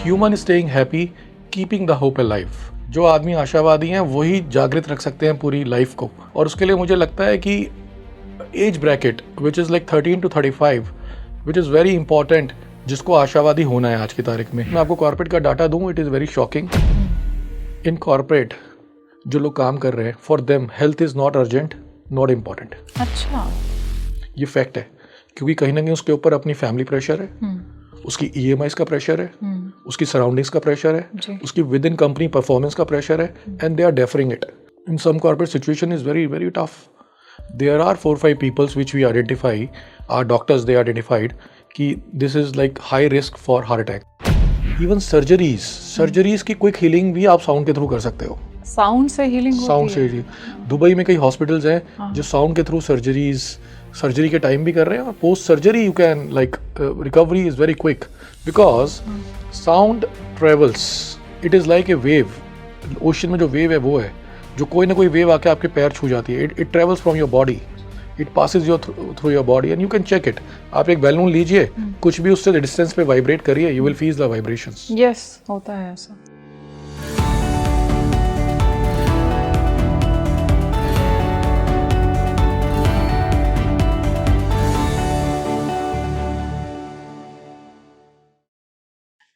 Human staying happy keeping the hope alive. जो आदमी आशावादी हैं वही जागृत रख सकते हैं पूरी लाइफ को। और उसके लिए मुझे लगता है कि age bracket which is like 13 to 35 which is very important, जिसको आशावादी होना है आज की तारीख में। मैं आपको कॉर्पोरेट का डाटा दूं, it is very shocking. In corporate जो लोग काम कर रहे हैं, for them health is not urgent, not important. अच्छा, ये फैक्ट है, क्योंकि कहीं ना कहीं उसके ऊपर अपनी फैमिली प्रेशर है, उसकी EMIs का प्रेशर है, उसकी सराउंडिंग्स का प्रेशर है, उसकी विद इन कंपनी परफॉर्मेंस का प्रेशर है, and they are deferring it. In some corporate situation is very very tough. There are 4-5 peoples which we identify, are doctors they identified कि this is like high risk for heart attack. Even surgeries की quick healing भी आप sound के through कर सकते हो। Sound से healing होती साउंड से है? ही दुबई में कई हॉस्पिटल्स हैं जो साउंड के थ्रू सर्जरी के टाइम भी कर रहे हैं, और post surgery you can like recovery is very quick because sound travels. It is like A wave. Ocean में जो वेव है वो है जो कोई ना कोई वेव आके आपके पैर छू जाती है। It travels from your body, it passes your through your body and you can check it. आप एक बैलून लीजिए, कुछ भी उससे डिस्टेंस पे वाइब्रेट करिए, you will feel the vibrations. Yes, होता है ऐसा।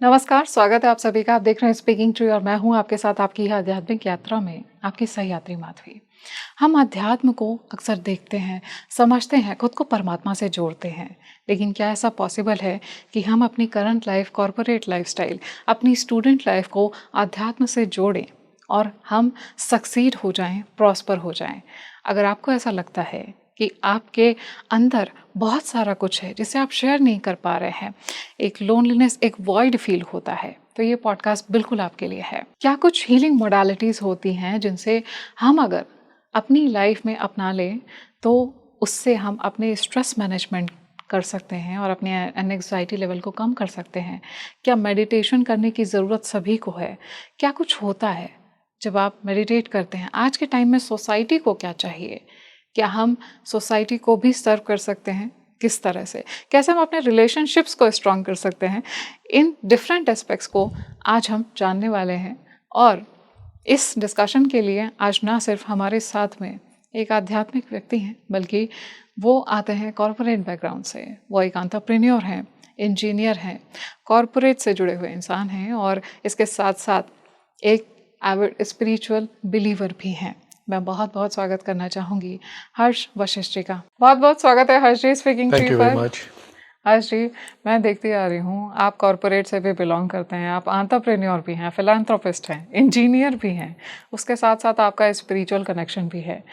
नमस्कार, स्वागत है आप सभी का। आप देख रहे हैं स्पीकिंग ट्री और मैं हूं आपके साथ आपकी आध्यात्मिक यात्रा में आपकी सहयात्री माधवी। हम अध्यात्म को अक्सर देखते हैं, समझते हैं, खुद को परमात्मा से जोड़ते हैं, लेकिन क्या ऐसा पॉसिबल है कि हम अपनी करंट लाइफ, कॉर्पोरेट लाइफस्टाइल, अपनी स्टूडेंट लाइफ को अध्यात्म से जोड़ें और हम सक्सीड हो जाएं, प्रॉस्पर हो जाएं? अगर आपको ऐसा लगता है कि आपके अंदर बहुत सारा कुछ है जिसे आप शेयर नहीं कर पा रहे हैं, एक लोनलीनेस, एक वॉइड फील होता है, तो ये पॉडकास्ट बिल्कुल आपके लिए है। क्या कुछ हीलिंग मोडालिटीज़ होती हैं जिनसे हम अगर अपनी लाइफ में अपना लें तो उससे हम अपने स्ट्रेस मैनेजमेंट कर सकते हैं और अपने एंग्जाइटी लेवल को कम कर सकते हैं? क्या मेडिटेशन करने की ज़रूरत सभी को है? क्या कुछ होता है जब आप मेडिटेट करते हैं? आज के टाइम में सोसाइटी को क्या चाहिए? क्या हम सोसाइटी को भी सर्व कर सकते हैं? किस तरह से? कैसे हम अपने रिलेशनशिप्स को स्ट्रॉन्ग कर सकते हैं? इन डिफरेंट एस्पेक्ट्स को आज हम जानने वाले हैं। और इस डिस्कशन के लिए आज ना सिर्फ हमारे साथ में एक आध्यात्मिक व्यक्ति हैं, बल्कि वो आते हैं कॉरपोरेट बैकग्राउंड से। वो एक एंटरप्रेन्योर हैं, इंजीनियर हैं, कॉरपोरेट से जुड़े हुए इंसान हैं और इसके साथ साथ एक एविड स्पिरिचुअल बिलीवर भी हैं। मैं बहुत बहुत स्वागत करना चाहूँगी हर्ष वशिष्ठ जी का। बहुत बहुत स्वागत है हर्ष जी स्पीकिंग ट्री पर। हर्ष जी, मैं देखती आ रही हूँ आप कॉरपोरेट से भी बिलोंग करते हैं, आप एंटरप्रेन्योर भी हैं, फिलैंथ्रोपिस्ट हैं, इंजीनियर भी हैं, उसके साथ साथ आपका स्पिरिचुअल कनेक्शन भी है।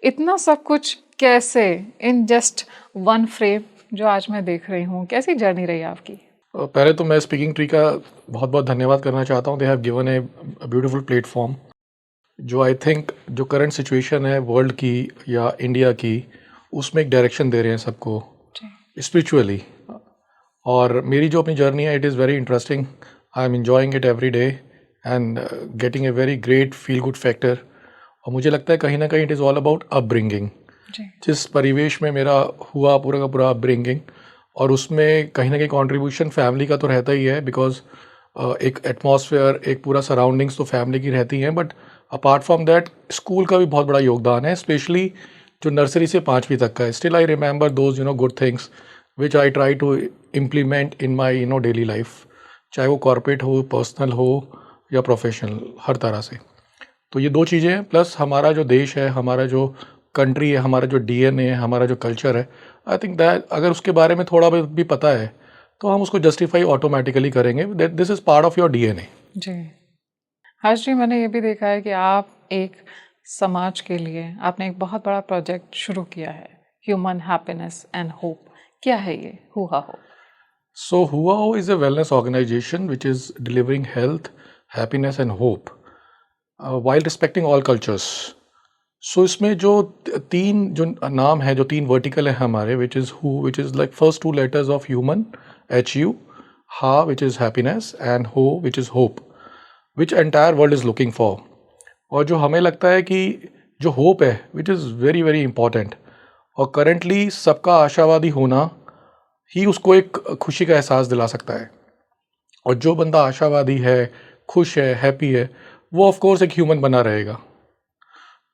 इतना सब कुछ कैसे इन जस्ट वन फ्रेम जो आज मैं देख रही हूँ, कैसी जर्नी रही आपकी? पहले तो मैं स्पीकिंग ट्री का बहुत बहुत धन्यवाद करना चाहता हूँ। They have given a beautiful platform जो आई थिंक जो करंट सिचुएशन है वर्ल्ड की या इंडिया की, उसमें एक डायरेक्शन दे रहे हैं सबको स्पिरिचुअली। और मेरी जो अपनी जर्नी है, it is very interesting. I am enjoying it every day and getting a very great feel good factor. और मुझे लगता है कहीं ना कहीं it is all about upbringing. जिस परिवेश में मेरा हुआ पूरा का पूरा अपब्रिंगिंग, और उसमें कहीं ना कहीं कॉन्ट्रीब्यूशन फैमिली का तो रहता ही है, बिकॉज एक एटमॉस्फेयर, एक पूरा सराउंडिंग्स तो फैमिली की रहती हैं, but apart from that school का भी बहुत बड़ा योगदान है, स्पेशली जो नर्सरी से 5वीं तक का है। Still I remember those good things which I try to implement in my daily life, चाहे वो कॉर्पोरेट हो, पर्सनल हो या प्रोफेशनल, हर तरह से। तो ये दो चीज़ें हैं, प्लस हमारा जो देश है, हमारा जो कंट्री है, हमारा जो DNA है, हमारा जो कल्चर है, आई थिंक दैट अगर उसके बारे में थोड़ा भी पता है तो हम उसको जस्टिफाई ऑटोमेटिकली करेंगे, that this is part of your DNA। जी हर्ष जी, मैंने ये भी देखा है कि आप एक समाज के लिए आपने एक बहुत बड़ा प्रोजेक्ट शुरू किया है, ह्यूमन हैप्पीनेस एंड होप। क्या है ये हुआ हो? So Hua Ho is a wellness organization which is delivering health, happiness and hope while respecting all cultures. So इसमें जो तीन जो नाम है, जो तीन वर्टिकल है हमारे, which is Hu, which is like first two letters of human, HU, Ha which is happiness and Ho which is hope, which entire world is looking for. और जो हमें लगता है कि जो होप है which is very very important, और currently सबका आशावादी होना ही उसको एक खुशी का एहसास दिला सकता है। और जो बंदा आशावादी है, खुश है, हैप्पी है, वो ऑफ कोर्स एक ह्यूमन बना रहेगा।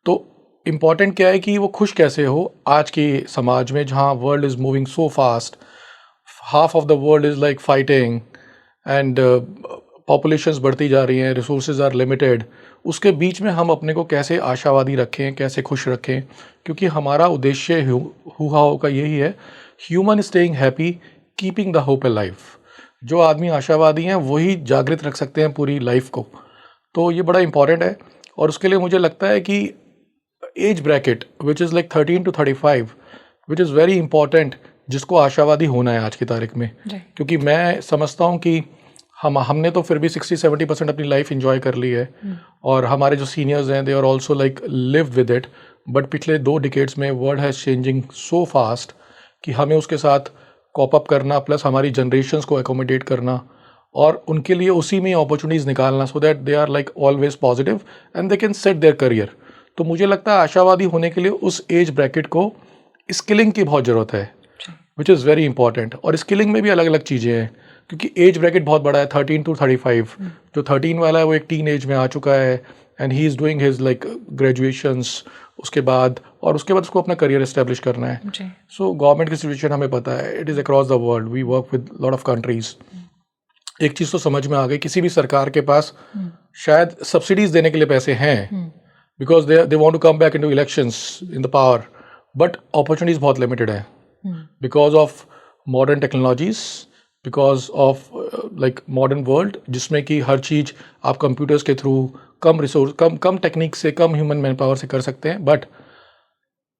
तो इम्पॉर्टेंट क्या है कि वो खुश कैसे हो आज के समाज में, जहाँ world is moving so fast, half of the world is like fighting and populations बढ़ती जा रही हैं, रिसोर्सेज आर लिमिटेड। उसके बीच में हम अपने को कैसे आशावादी रखें, कैसे खुश रखें, क्योंकि हमारा उद्देश्य हुआ का यही है, human staying happy, keeping the hope alive. जो आदमी आशावादी हैं वही जागृत रख सकते हैं पूरी लाइफ को। तो ये बड़ा इंपॉर्टेंट है। और उसके लिए मुझे लगता है कि age bracket which is like 13 to 35 which is very important, जिसको आशावादी होना है आज की तारीख में। क्योंकि मैं समझता हूँ कि हमने तो फिर भी 60-70% अपनी लाइफ इंजॉय कर ली है, और हमारे जो सीनियर्स हैं they are also like live with it. But पिछले 2 डिकेड्स में world has changing so fast कि हमें उसके साथ कॉप अप करना, प्लस हमारी जनरेशन्स को एकोमोडेट करना, और उनके लिए उसी में अपॉर्चुनिटीज़ निकालना, so that they are like always positive and they can set their career. तो मुझे लगता है आशावादी होने के लिए उस एज ब्रैकेट को स्किलिंग की बहुत ज़रूरत है, विच इज़ वेरी इंपॉर्टेंट। और स्किलिंग में भी अलग अलग चीज़ें हैं, क्योंकि एज ब्रैकेट बहुत बड़ा है, 13 to 35। जो 13 वाला है वो एक टीन एज में आ चुका है, and he is doing his like graduations, उसके बाद उसको अपना करियर एस्टेब्लिश करना है। सो गवर्नमेंट की सिचुएशन हमें पता है, it is across the world, we work with lot of countries. एक चीज़ तो समझ में आ गई, किसी भी सरकार के पास शायद सब्सिडीज़ देने के लिए पैसे हैं, because they want to come back into elections in the power, but opportunities बहुत लिमिटेड है because of modern technologies, because of like modern world, जिसमें कि हर चीज़ आप कंप्यूटर्स के थ्रू कम रिसोर्स, कम टेक्निक से, कम ह्यूमन मैन पावर से कर सकते हैं, बट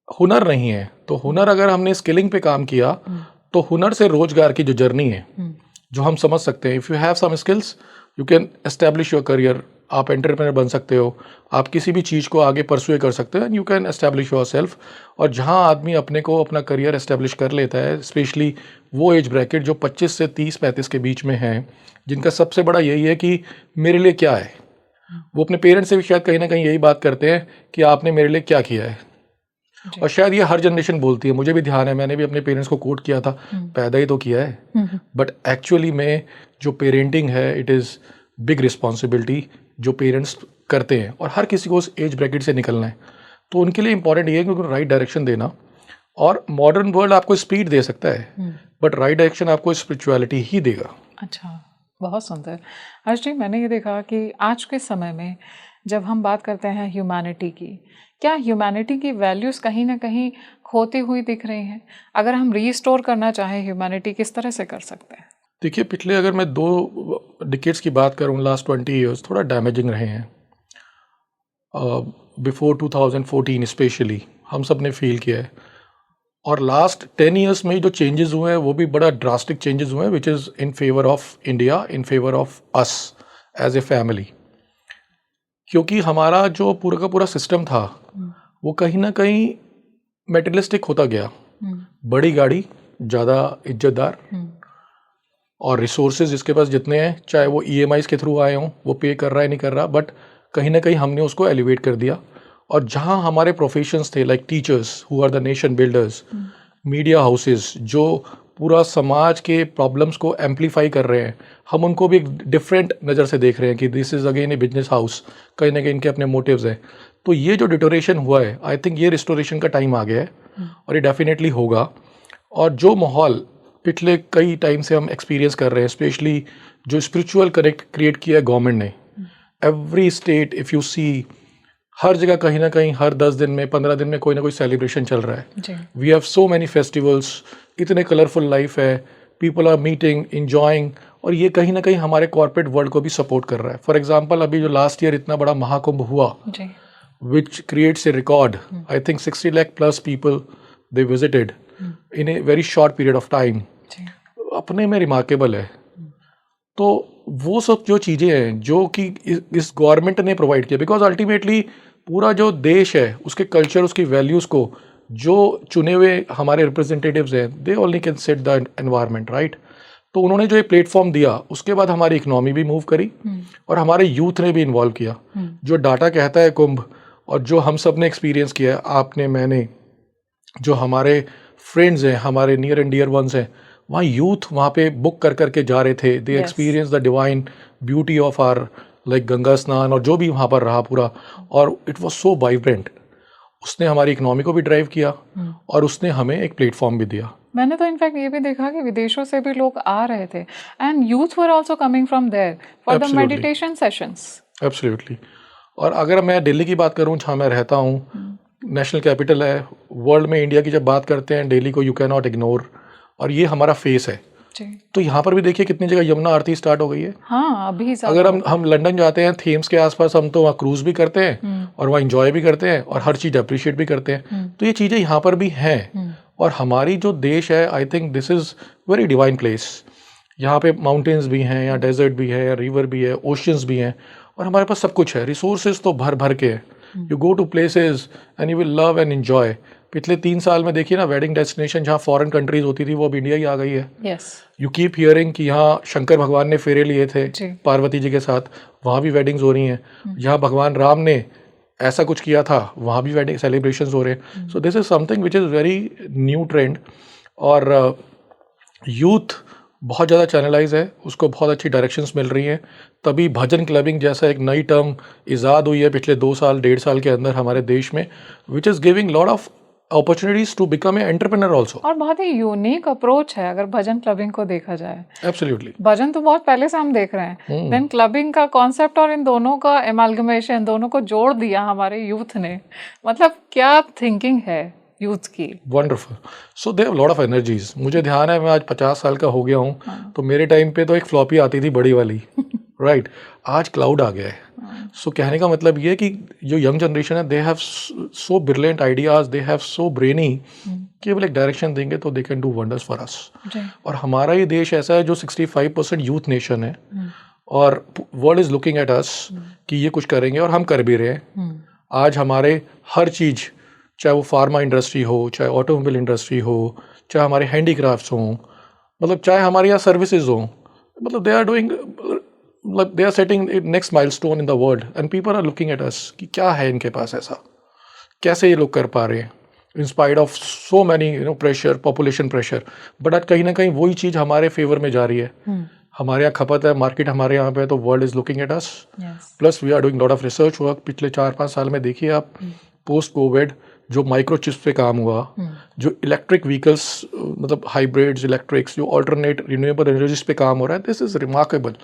हुनर नहीं है। तो हुनर अगर हमने स्किलिंग पे काम किया, तो हुनर से रोजगार की जो जर्नी है, जो हम समझ सकते हैं, if you have some skills you can establish your career. आप एंटरप्रेन्योर बन सकते हो, आप किसी भी चीज़ को आगे परस्यू कर सकते हो, and you can establish your self. और जहाँ आदमी अपने को अपना करियर एस्टैब्लिश कर लेता है, स्पेशली वो एज ब्रैकेट जो 25 से 30-35 के बीच में है, जिनका सबसे बड़ा यही है कि मेरे लिए क्या है। वो अपने पेरेंट्स से भी शायद कहीं ना कहीं यही बात करते हैं कि आपने मेरे लिए क्या किया है। और शायद ये हर जनरेशन बोलती है, मुझे भी ध्यान है, मैंने भी अपने पेरेंट्स को कोट किया था, पैदा ही तो किया है। बट एक्चुअली में जो पेरेंटिंग है, इट इज़ बिग रिस्पॉन्सिबिलिटी जो पेरेंट्स करते हैं, और हर किसी को उस एज ब्रैकेट से निकलना है। तो उनके लिए इंपॉर्टेंट ये है कि उनको राइट डायरेक्शन देना। और मॉडर्न वर्ल्ड आपको स्पीड दे सकता है, बट राइट डायरेक्शन आपको स्पिरिचुअलिटी ही देगा। अच्छा, बहुत सुंदर। हर्ष जी, मैंने ये देखा कि आज के समय में जब हम बात करते हैं ह्यूमैनिटी की, क्या ह्यूमैनिटी की वैल्यूज़ कहीं ना कहीं खोती हुई दिख रही हैं? अगर हम रीस्टोर करना चाहें ह्यूमैनिटी, किस तरह से कर सकते हैं? देखिए, पिछले अगर मैं 2 डिकेड्स की बात करूँ, लास्ट 20 ईयर्स थोड़ा डैमेजिंग रहे हैं। बिफोर 2014 स्पेशली हम सब ने फील किया है, और लास्ट 10 ईयर्स में जो चेंजेस हुए हैं वो भी बड़ा ड्रास्टिक चेंजेस हुए हैं, which is in favour of India, in favour of us as a family. क्योंकि हमारा जो पूरा का पूरा सिस्टम था वो कहीं ना कहीं मेटेरियलिस्टिक होता गया। बड़ी गाड़ी, ज़्यादा इज्जतदार, और रिसोर्सेज जिसके पास जितने हैं, चाहे वो EMIs के थ्रू आए हों, वो पे कर रहा है नहीं कर रहा, बट कहीं ना कहीं हमने उसको एलिवेट कर दिया। और जहाँ हमारे प्रोफेशंस थे, like teachers who are the nation builders, media houses जो पूरा समाज के प्रॉब्लम्स को एम्पलीफाई कर रहे हैं, हम उनको भी एक डिफरेंट नज़र से देख रहे हैं कि this is again A business house, कहीं ना कहीं इनके अपने मोटिव्स हैं। तो ये जो डिटोरेशन हुआ है, आई थिंक ये रिस्टोरेशन का टाइम आ गया है, और ये डेफिनेटली होगा। और जो माहौल पिछले कई टाइम से हम एक्सपीरियंस कर रहे हैं, स्पेशली जो स्पिरिचुअल कनेक्ट क्रिएट किया है गवर्नमेंट ने, every state if you see, हर जगह कहीं ना कहीं हर 10 दिन में, 15 दिन में कोई ना कोई सेलिब्रेशन चल रहा है। We have so many festivals, इतने कलरफुल लाइफ है, पीपल आर मीटिंग, इंजॉइंग, और ये कहीं ना कहीं हमारे कॉर्पोरेट वर्ल्ड को भी सपोर्ट कर रहा है। फॉर एग्जाम्पल, अभी जो लास्ट ईयर इतना बड़ा महाकुंभ हुआ, which creates a record, I think 60 lakh plus people they visited in a very short period of time, अपने में रिमार्केबल है। तो वो सब जो चीज़ें हैं जो कि इस गवर्नमेंट ने प्रोवाइड किया, बिकॉज अल्टीमेटली पूरा जो देश है उसके कल्चर, उसकी वैल्यूज़ को जो चुने हुए हमारे रिप्रेजेंटेटिव्स हैं, they only can set the environment, right. तो उन्होंने जो ये प्लेटफॉर्म दिया, उसके बाद हमारी इकोनॉमी भी मूव करी, और हमारे यूथ ने भी इन्वॉल्व किया। जो डाटा कहता है कुंभ, और जो हम सब ने एक्सपीरियंस किया है, आपने, मैंने, जो हमारे फ्रेंड्स हैं, हमारे नियर एंड डियर वंस हैं, वहाँ यूथ वहाँ पे बुक कर करके जा रहे थे. They Yes. Experience the divine beauty of our like Ganga स्नान और जो भी वहाँ पर रहा पूरा. और इट वॉज सो वाइब्रेंट. उसने हमारी इकोनॉमी को भी ड्राइव किया और उसने हमें एक प्लेटफॉर्म भी दिया. मैंने तो इनफैक्ट ये भी देखा कि विदेशों से भी लोग आ रहे थे and youth were also coming from there for the Absolutely. Meditation sessions. Absolutely. और अगर मैं दिल्ली की बात करूँ जहाँ मैं रहता हूँ, नेशनल कैपिटल है वर्ल्ड में. इंडिया की जब बात करते हैं दिल्ली को यू कैन नॉट इग्नोर. और ये हमारा फेस है. जी तो यहाँ पर भी देखिए कितनी जगह यमुना आरती स्टार्ट हो गई है. हाँ, अभी अगर हम लंदन जाते हैं थेम्स के आसपास, हम तो वहाँ क्रूज भी करते हैं और वहाँ इंजॉय भी करते हैं और हर चीज़ अप्रिशिएट भी करते हैं. तो ये चीज़ें यहाँ पर भी हैं. और हमारी जो देश है, I think this is very divine place. यहाँ पे माउंटेन्स भी हैं, यहाँ डेजर्ट भी है, रिवर भी है, ओशियंस भी हैं और हमारे पास सब कुछ है. रिसोर्सेज तो भर भर के है. You go to places and you will love and enjoy. पिछले 3 साल में देखिए ना, वेडिंग डेस्टिनेशन जहाँ फॉरेन कंट्रीज होती थी वो अब इंडिया ही आ गई है. यस. यू कीप हियरिंग कि यहाँ शंकर भगवान ने फेरे लिए थे जी. पार्वती जी के साथ, वहाँ भी वेडिंग्स हो रही हैं. यहाँ भगवान राम ने ऐसा कुछ किया था, वहाँ भी वेडिंग सेलिब्रेशंस हो रहे हैं. सो this is something which is very new trend. और यूथ बहुत ज़्यादा चैनलाइज है, उसको बहुत अच्छी डायरेक्शंस मिल रही हैं. तभी भजन क्लबिंग जैसा एक नई टर्म ईजाद हुई है पिछले 2 साल 1.5 साल के अंदर हमारे देश में, which is giving lot of opportunities to become a entrepreneur also. और बहुत ही यूनिक अप्रोच है अगर भजन क्लबिंग को देखा जाए. एब्सोल्युटली. भजन तो बहुत पहले से हम देख रहे हैं, देन क्लबिंग का कॉन्सेप्ट और इन दोनों का एमालगमेशन, दोनों को जोड़ दिया हमारे यूथ ने. मतलब क्या थिंकिंग है यूथ की. Wonderful. So they have lot of energies. मुझे ध्यान है मैं आज 50 साल का हो गया हूँ, तो मेरे टाइम पे तो एक फ्लॉपी आती थी बड़ी वाली. राइट. आज क्लाउड आ गया है. सो कहने का मतलब ये है कि जो यंग जनरेशन है, they have so brilliant ideas, they have so brainy कि वो एक डायरेक्शन देंगे तो they can do wonders for अस. और हमारा ये देश ऐसा है जो 65% यूथ नेशन है और world is looking at us कि ये कुछ करेंगे और हम कर भी रहे हैं. आज हमारे हर चीज़, चाहे वो फार्मा इंडस्ट्री हो, चाहे ऑटोमोबाइल इंडस्ट्री हो, चाहे हमारे हैंडीक्राफ्ट्स हों, मतलब चाहे हमारे यहाँ सर्विसेज हों, मतलब दे आर डूइंग, मतलब they are setting next milestone in the world and people are looking at us कि क्या है इनके पास ऐसा, कैसे ये लोग कर पा रहे हैं इन spite of so many pressure, population pressure. But आज कहीं ना कहीं वही चीज़ हमारे फेवर में जा रही है. हमारे यहाँ खपत है, मार्केट हमारे यहाँ पे है, तो world is looking at us. Plus we are doing lot of research work. पिछले 4-5 साल में देखिए आप, पोस्ट कोविड जो माइक्रोचिप्स पे काम हुआ, जो इलेक्ट्रिक व्हीकल्स, मतलब हाइब्रिड्स, इलेक्ट्रिक्स, जो ऑल्टरनेट रिन्यूएबल एनर्जीज पे काम हो रहा है, दिस इज रिमार्केबल,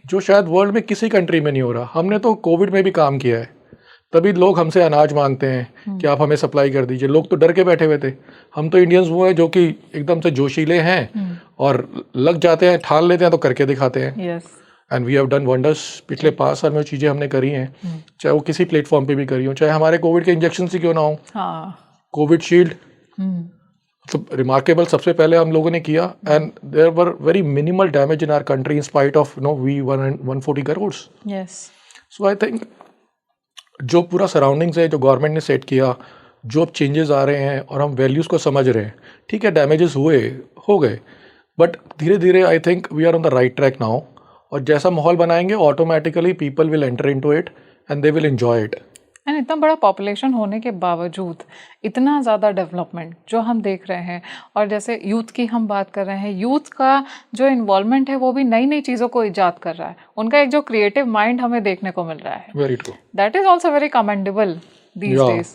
जो शायद वर्ल्ड में किसी कंट्री में नहीं हो रहा. हमने तो कोविड में भी काम किया है, तभी लोग हमसे अनाज मांगते हैं कि आप हमें सप्लाई कर दीजिए. लोग तो डर के बैठे हुए थे. हम तो इंडियंस वो हैं जो कि एकदम से जोशीले हैं और लग जाते हैं, ठान लेते हैं तो करके दिखाते हैं. And we have done wonders. पिछले 5 साल में चीज़ें हमने करी हैं, चाहे वो किसी प्लेटफॉर्म पे भी करी हो, चाहे हमारे कोविड के इंजेक्शन ही क्यों ना हो. कोविड शील्ड तो रिमार्केबल सबसे पहले हम लोगों ने किया. And there were very minimal damage in our country in spite of we 140 crore. So I think जो पूरा सराउंडिंग्स है, जो गवर्नमेंट ने सेट किया, जो अब चेंजेस आ रहे हैं और हम वैल्यूज़ को समझ रहे हैं, ठीक है डैमेजेस हो गए, बट धीरे धीरे I think we are on the right track now. और जैसा माहौल बनाएंगे automatically people will enter into it and they will enjoy it. And इतना बड़ा पॉपुलेशन होने के बावजूद इतना ज़्यादा डेवलपमेंट जो हम देख रहे हैं, और जैसे यूथ की हम बात कर रहे हैं, यूथ का जो इन्वॉल्वमेंट है वो भी नई नई चीज़ों को ईजाद कर रहा है. उनका एक जो क्रिएटिव माइंड हमें देखने को मिल रहा है, very true. That is also very commendable these days.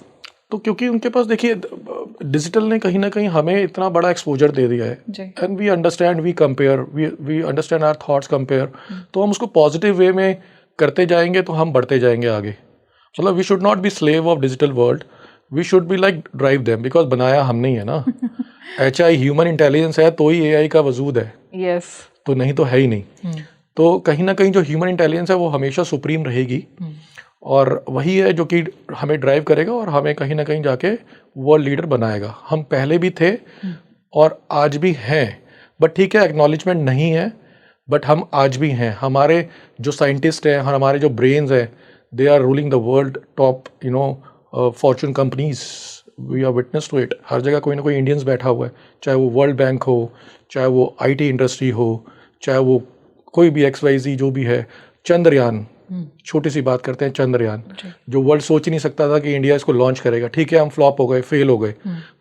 तो क्योंकि उनके पास देखिए डिजिटल ने कहीं ना कहीं हमें इतना बड़ा एक्सपोजर दे दिया है, and we understand, we compare, we understand our thoughts compare. तो हम उसको पॉजिटिव वे में करते जाएंगे तो हम बढ़ते जाएंगे आगे. मतलब we should not be slave of digital world, we should be like drive them, because बनाया हमने ही है ना. HI ह्यूमन इंटेलिजेंस है तो ही AI का वजूद है. तो नहीं तो है ही नहीं. तो कहीं ना कहीं जो ह्यूमन इंटेलिजेंस है वो हमेशा सुप्रीम रहेगी, और वही है जो कि हमें ड्राइव करेगा और हमें कहीं ना कहीं जाके वर्ल्ड लीडर बनाएगा. हम पहले भी थे और आज भी हैं, बट ठीक है एक्नॉलेजमेंट नहीं है, बट हम आज भी हैं. हमारे जो साइंटिस्ट हैं, हमारे जो ब्रेन्स हैं, they are ruling the world top fortune companies. We are witness to it. हर जगह कोई ना कोई इंडियंस बैठा हुआ है, चाहे वो वर्ल्ड बैंक हो, चाहे वो IT इंडस्ट्री हो, चाहे वो कोई भी XYZ जो भी है. चंद्रयान छोटी सी बात करते हैं चंद्रयान, जी। जो वर्ल्ड सोच ही नहीं सकता था कि इंडिया इसको लॉन्च करेगा। ठीक है, हम फ्लॉप हो गए, फेल हो गए,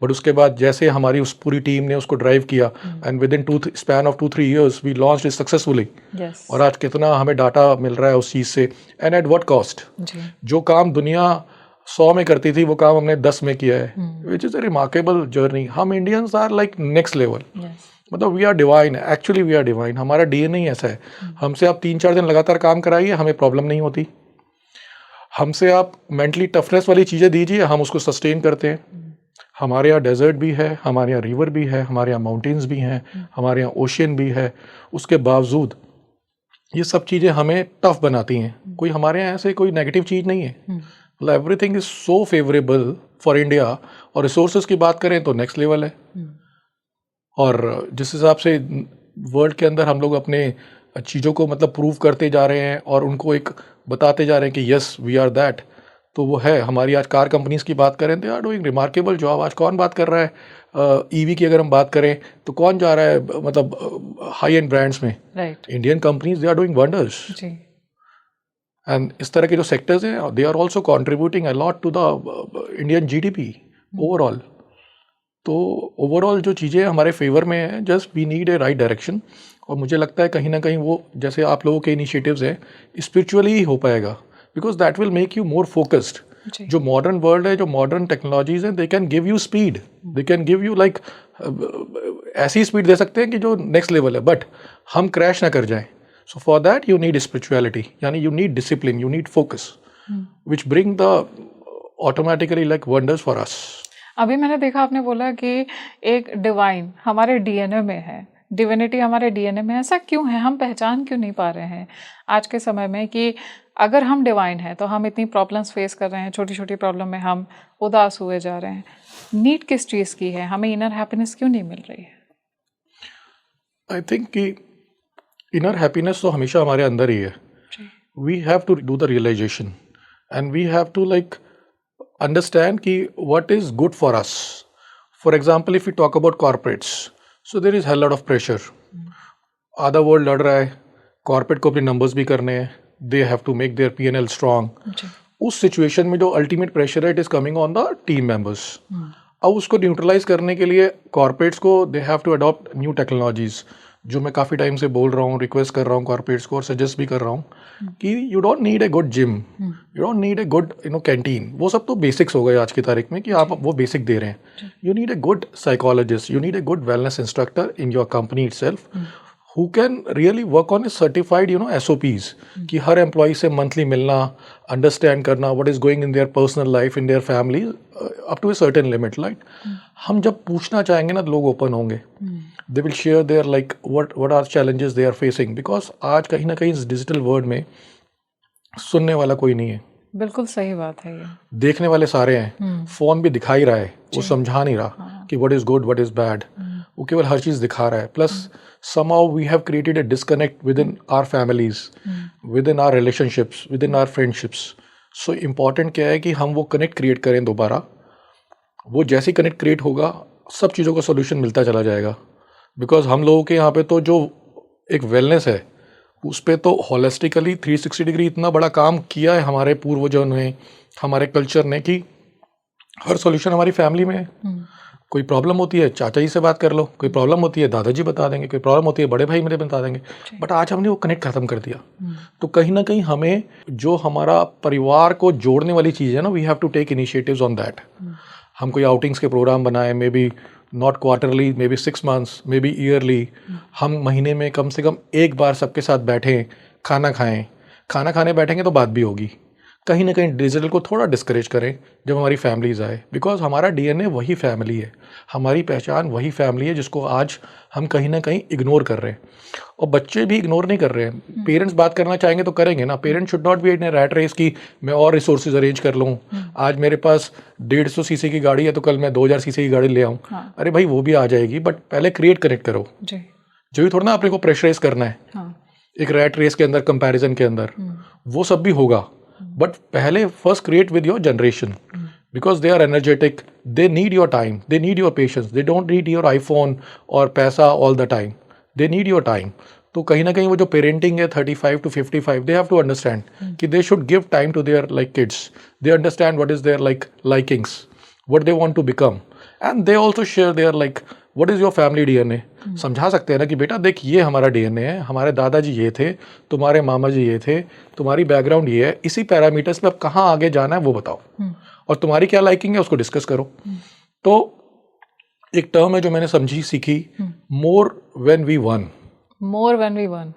बट उसके बाद जैसे हमारी उस पूरी टीम ने उसको ड्राइव किया and within span of 2-3 years we launched it successfully. Yes. और आज कितना हमें डाटा मिल रहा है उस चीज़ से, एंड एट व्हाट कॉस्ट। जी। जो काम दुनिया 100 में करती थी वो काम हमने 10 में किया है, which is a remarkable journey. हम Indians are like next level, yes. मतलब we are divine, actually we are divine. हमारा डीएनए ही ऐसा है। हमसे आप 3-4 दिन लगातार काम कराइए, हमें प्रॉब्लम नहीं होती। हमसे आप मेंटली टफनेस वाली चीज़ें दीजिए, हम उसको सस्टेन करते हैं। हमारे यहाँ डेजर्ट भी है, हमारे यहाँ रिवर भी है, हमारे यहाँ माउंटेन्स भी हैं, हमारे यहाँ ओशियन भी है। उसके बावजूद ये सब चीज़ें हमें टफ बनाती हैं। कोई हमारे यहाँ ऐसे कोई नेगेटिव चीज़ नहीं है। मतलब everything is so favourable for India. और रिसोर्सेज की बात करें तो नेक्स्ट लेवल है। और जिस हिसाब से वर्ल्ड के अंदर हम लोग अपने चीज़ों को मतलब प्रूव करते जा रहे हैं और उनको एक बताते जा रहे हैं कि यस वी आर दैट, तो वो है। हमारी आज कार कंपनीज की बात करें, they are doing remarkable job. आज कौन बात कर रहा है ईवी की? अगर हम बात करें तो कौन जा रहा है मतलब हाई एंड ब्रांड्स में? Right. Indian companies, they are doing wonders. जी। एंड इस तरह के जो सेक्टर्स हैं, they are also contributing a lot to the Indian GDP overall. तो ओवरऑल जो चीज़ें हमारे फेवर में हैं, just we need a right direction. और मुझे लगता है कहीं ना कहीं वो जैसे आप लोगों के इनिशिएटिव्स हैं, स्पिरिचुअली ही हो पाएगा, because that will make you more focused. जी। जो मॉडर्न वर्ल्ड है, जो मॉडर्न टेक्नोलॉजीज हैं, they can give you speed, they can give you like ऐसी स्पीड दे सकते हैं कि जो नेक्स्ट लेवल है, बट हम क्रैश ना कर जाएं। So for that you need spirituality, यानी you need discipline, you need focus, which bring the automatically like wonders for us. अभी मैंने देखा आपने बोला कि एक डिवाइन हमारे डीएनए में है, डिविनिटी हमारे डीएनए में है। ऐसा क्यों है? हम पहचान क्यों नहीं पा रहे हैं आज के समय में कि अगर हम डिवाइन हैं तो हम इतनी प्रॉब्लम्स फेस कर रहे हैं, छोटी छोटी प्रॉब्लम में हम उदास हुए जा रहे हैं। नीड किस चीज़ की है? हमें इनर हैप्पीनेस क्यों नहीं मिल रही है? आई थिंक कि इनर हैप्पीनेस तो हमेशा हमारे अंदर ही है। We have to do the realisation and we have to like understand कि what is good for us. For example, if we talk about corporates, so there is hell lot of pressure. आधा world लड़ रहा है, corporate को अपने numbers भी करने हैं, they have to make their P&L strong. उस सिचुएशन में जो अल्टीमेट प्रेशर है, it is coming on the team members. अब उसको न्यूट्रलाइज करने के लिए कॉर्पोरेट्स को they have to adopt new technologies, जो मैं काफ़ी टाइम से बोल रहा हूँ, रिक्वेस्ट कर रहा हूँ कॉर्पोरेट्स को और सजेस्ट भी कर रहा हूँ कि you don't need a good gym, you don't need a good canteen. वो सब तो बेसिक्स हो गए आज की तारीख में कि आप वो बेसिक दे रहे हैं। You need a good psychologist, you need a good wellness instructor in your company itself who can really work on a certified SOPs कि हर एम्प्लॉय से मंथली मिलना, अंडरस्टैंड करना what is going in their personal life, in their family up to a certain limit, right? हम जब पूछना चाहेंगे ना, लोग ओपन होंगे, they will share their like what are challenges they are facing, because आज कहीं ना कहीं इस डिजिटल वर्ल्ड में सुनने वाला कोई नहीं है। बिल्कुल सही बात है ये। देखने वाले सारे हैं, फोन भी दिखा ही रहा है, वो समझा नहीं रहा कि what is good, what is bad, वो केवल हर चीज़ दिखा रहा है। Plus somehow we have created a disconnect within our families, within our relationships, within our friendships. So important क्या है कि हम वो कनेक्ट क्रिएट करें दोबारा। वो जैसे ही कनेक्ट क्रिएट होगा, सब चीज़ों का सोल्यूशन मिलता चला जाएगा। बिकॉज हम लोगों के यहाँ पे तो जो एक वेलनेस है, उस पर तो होलिस्टिकली 360 डिग्री इतना बड़ा काम किया है हमारे पूर्वजों ने, हमारे कल्चर ने, कि हर सॉल्यूशन हमारी फैमिली में है। कोई प्रॉब्लम होती है, चाचा जी से बात कर लो, कोई प्रॉब्लम होती है, दादाजी बता देंगे, कोई प्रॉब्लम होती है, बड़े भाई मेरे बता देंगे। बट आज हमने वो कनेक्ट खत्म कर दिया। तो कहीं ना कहीं हमें जो हमारा परिवार को जोड़ने वाली चीज़ है ना, we have to take initiatives on that. हम कोई आउटिंग्स के प्रोग्राम बनाए, maybe not quarterly, maybe 6 months, maybe yearly. हम महीने में कम से कम एक बार सबके साथ बैठें, खाना खाएं। खाना खाने बैठेंगे तो बात भी होगी। कहीं ना कहीं डिजिटल को थोड़ा डिस्करेज करें जब हमारी फैमिलीज आए, बिकॉज हमारा डीएनए वही फैमिली है, हमारी पहचान वही फैमिली है, जिसको आज हम कहीं ना कहीं इग्नोर कर रहे हैं। और बच्चे भी इग्नोर नहीं कर रहे हैं। पेरेंट्स बात करना चाहेंगे तो करेंगे ना। Parents should not be in rat race की मैं और रिसोर्सेज अरेंज कर लूँ। आज मेरे पास 150 सीसी की गाड़ी है तो कल मैं 2000 सीसी की गाड़ी ले आऊँ। अरे भाई, वो भी आ जाएगी, बट पहले क्रिएट कनेक्ट करो। जो भी थोड़ा ना अपने को प्रेशराइज करना है एक रैट रेस के अंदर, कंपैरिजन के अंदर, वो सब भी होगा। बट पहले first create with your generation, because they are energetic, they need your time, they need your patience, they don't need your iPhone और पैसा all the time, they need your time. तो कहीं ना कहीं वो जो पेरेंटिंग है 35 to 55, they have to understand कि they should give time to their like kids. They understand what is their like likings, what they want to become, and they also share their like what is your family DNA. समझा सकते हैं ना कि बेटा देख ये हमारा DNA है, हमारे दादाजी ये थे, तुम्हारे मामा जी ये थे, तुम्हारी बैकग्राउंड ये है, इसी पैरामीटर्स में अब कहाँ आगे जाना है वो बताओ, और तुम्हारी क्या लाइकिंग है उसको डिस्कस करो. तो एक टर्म है जो मैंने समझी सीखी, more when we won. More when we won.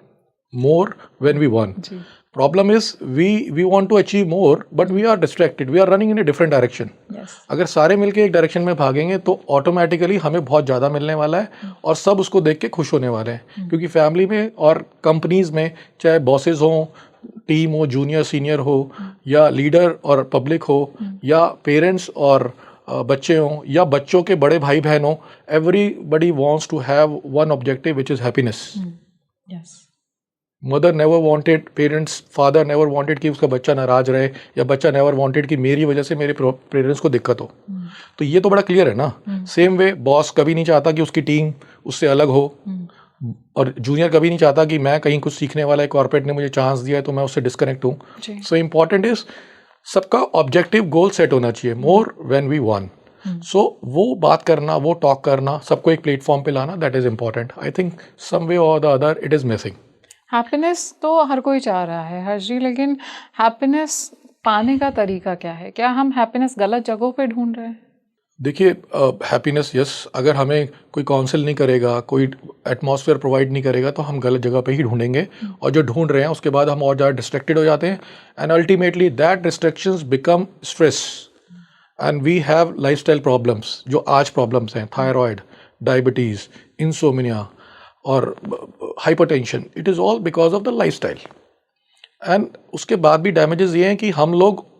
More when we won. जी. Problem is we want to achieve more, but we are distracted. We are running in a different direction. Yes. अगर सारे मिलके एक direction में भागेंगे तो automatically हमें बहुत ज़्यादा मिलने वाला है और सब उसको देख के खुश होने वाले हैं. क्योंकि फैमिली में और कंपनीज में चाहे बॉसेस हों, टीम हो, जूनियर सीनियर हो, या लीडर और पब्लिक हो, या पेरेंट्स और बच्चे हों, या बच्चों के बड़े भाई बहन हों, everybody wants to have one objective which is happiness. Yes. Mother never wanted, parents, father never wanted कि उसका बच्चा नाराज रहे, या बच्चा नेवर वांटेड कि मेरी वजह से मेरे पेरेंट्स को दिक्कत हो. तो ये तो बड़ा क्लियर है ना. सेम वे बॉस कभी नहीं चाहता कि उसकी टीम उससे अलग हो, और जूनियर कभी नहीं चाहता कि मैं कहीं कुछ सीखने वाला है, कॉर्पोरेट ने मुझे चांस दिया है तो मैं उससे डिस्कनेक्ट हूँ. सो इम्पॉर्टेंट इज सबका ऑब्जेक्टिव गोल सेट होना चाहिए. More when we won. So वो बात करना, वो टॉक करना, सबको एक प्लेटफॉर्म पे लाना, that is important. I think some way or the other it is missing. Happiness तो हर कोई चाह रहा है हर्ष जी, लेकिन हैप्पीनेस पाने का तरीका क्या है? क्या हम हैप्पीनेस गलत जगहों पे ढूंढ रहे हैं? देखिए, हैप्पीनेस यस, अगर हमें कोई काउंसिल नहीं करेगा, कोई एटमॉस्फेयर प्रोवाइड नहीं करेगा तो हम गलत जगह पे ही ढूंढेंगे, और जो ढूंढ रहे हैं उसके बाद हम और ज़्यादा डिस्ट्रैक्टेड हो जाते हैं, and ultimately that distractions become stress, and we have lifestyle problems. जो आज प्रॉब्लम्स हैं, थायराइड, डायबिटीज़, इंसोमिनिया और hypertension, it is all because of the lifestyle. And उसके बाद भी डैमेजेस ये हैं कि हम लोग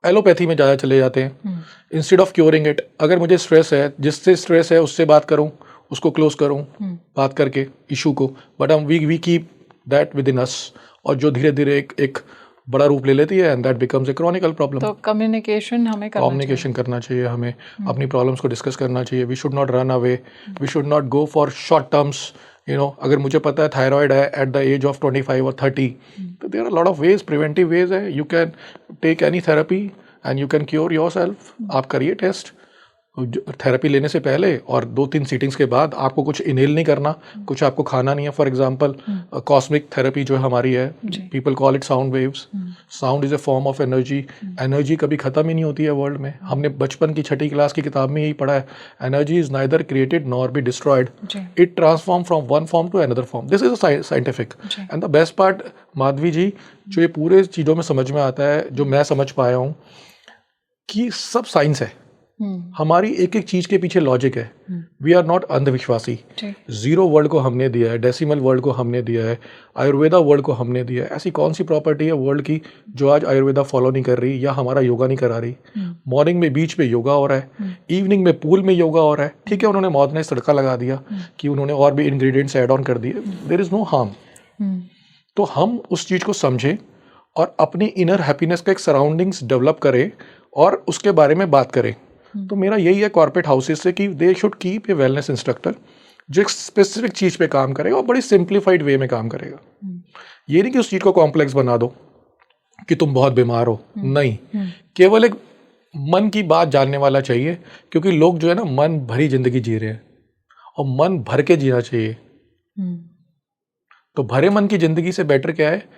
एलोपैथी में ज़्यादा चले जाते हैं इंस्टेड ऑफ क्योरिंग इट. अगर मुझे स्ट्रेस है, जिससे स्ट्रेस है उससे बात करूं, उसको क्लोज करूं बात करके इशू को, बट हम we keep that within us, और जो धीरे धीरे एक बड़ा रूप ले लेती है, and that becomes a Chronicle problem. तो कम्युनिकेशन हमें करना चाहिए, हमें अपनी प्रॉब्लम्स को डिस्कस करना चाहिए. We should not run away, we should not go for short terms. अगर मुझे पता है थायराइड है एट द एज ऑफ 25 और 30, तो there are lot of ways, preventive ways है. You can take any therapy and you can cure yourself. आप करिए टेस्ट थेरेपी लेने से पहले, और 2-3 सीटिंग्स के बाद. आपको कुछ इनहेल नहीं करना, कुछ आपको खाना नहीं है. फॉर एग्जांपल कॉस्मिक थेरेपी जो हमारी है, people call it sound waves. Sound is a form of energy. Energy कभी खत्म ही नहीं होती है वर्ल्ड में. हमने बचपन की 6ठी क्लास की किताब में यही पढ़ा है, energy is neither created nor be destroyed, it transform from one form to another form. This is a scientific. And the best part Madhavi ji, जो ये पूरे चीज़ों में समझ में आता है, जो मैं समझ पाया हूँ, कि सब साइंस है. हमारी एक एक चीज के पीछे लॉजिक है. वी आर नॉट अंधविश्वासी. 0 वर्ल्ड को हमने दिया है, डेसिमल वर्ल्ड को हमने दिया है, आयुर्वेदा वर्ल्ड को हमने दिया है. ऐसी कौन सी प्रॉपर्टी है वर्ल्ड की जो आज आयुर्वेदा फॉलो नहीं कर रही, या हमारा योगा नहीं करा रही? मॉर्निंग में बीच पे योगा हो रहा है, इवनिंग में पूल में योगा हो रहा है. ठीक है, उन्होंने मॉडर्नाइज तड़का लगा दिया कि उन्होंने और भी इंग्रेडिएंट्स ऐड ऑन कर दिए. There is no harm. तो हम उस चीज को समझें और अपनी इनर हैप्पीनेस का एक सराउंडिंग्स डेवलप करें और उसके बारे में बात करें. तो मेरा यही है कॉर्पोरेट हाउसेस से कि they should keep a wellness instructor जो एक स्पेसिफिक चीज़ पे काम करेगा और बड़ी सिंप्लीफाइड वे में काम करेगा. ये नहीं कि उस चीज़ को कॉम्प्लेक्स बना दो कि तुम बहुत बीमार हो. नहीं, केवल एक मन की बात जानने वाला चाहिए, क्योंकि लोग जो है ना मन भरी जिंदगी जी रहे हैं, और मन भर के जीना चाहिए. तो भरे मन की जिंदगी से बेटर क्या है,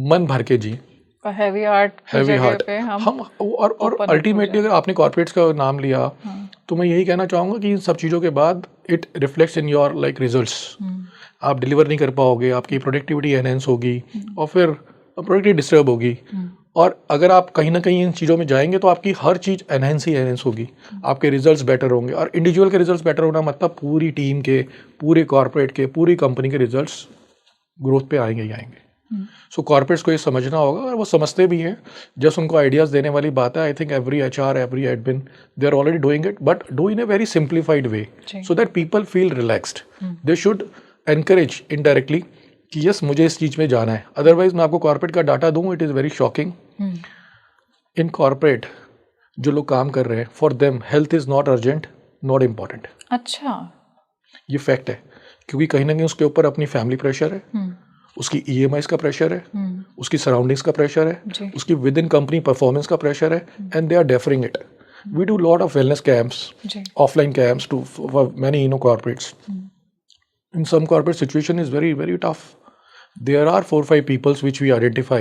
मन भर के जी. हैवी हार्ट पे हम और अल्टीमेटली अगर आपने कॉर्पोरेट्स का नाम लिया, तो मैं यही कहना चाहूँगा कि इन सब चीज़ों के बाद it reflects in your like results. आप डिलीवर नहीं कर पाओगे, आपकी प्रोडक्टिविटी एनहेंस होगी, और फिर प्रोडक्टिविटी डिस्टर्ब होगी. और अगर आप कहीं ना कहीं इन चीज़ों में जाएंगे तो आपकी हर चीज़ एनहेंस होगी, आपके रिजल्ट्स बेटर होंगे. और इंडिविजुअल के रिजल्ट्स बेटर होना मतलब पूरी टीम के, पूरे कॉर्पोरेट के, पूरी कंपनी के रिजल्ट्स ग्रोथ पे आएंगे ही आएंगे. सो कॉर्पोरेट्स को ये समझना होगा, और वो समझते भी हैं. जस्ट उनको आइडियाज़ देने वाली बात है. I think every HR, every admin, they are already doing it, but do in a very simplified way so that people feel relaxed. They should encourage indirectly कि यस मुझे इस चीज़ में जाना है. अदरवाइज मैं आपको कॉर्पोरेट का डाटा दूँ, it is very shocking. In corporate जो लोग काम कर रहे हैं, for them health is not urgent, not important. अच्छा, ये फैक्ट है. क्योंकि कहीं ना कहीं उसके ऊपर अपनी फैमिली प्रेशर है, उसकी EMIs का प्रेशर है, उसकी सराउंडिंग्स का प्रेशर है, उसकी विद इन कंपनी परफॉर्मेंस का प्रेशर है, and they are deferring it. We do lot of wellness camps, offline camps for many corporates. In some corporate situation is very, very tough. There are 4-5 peoples which we identify,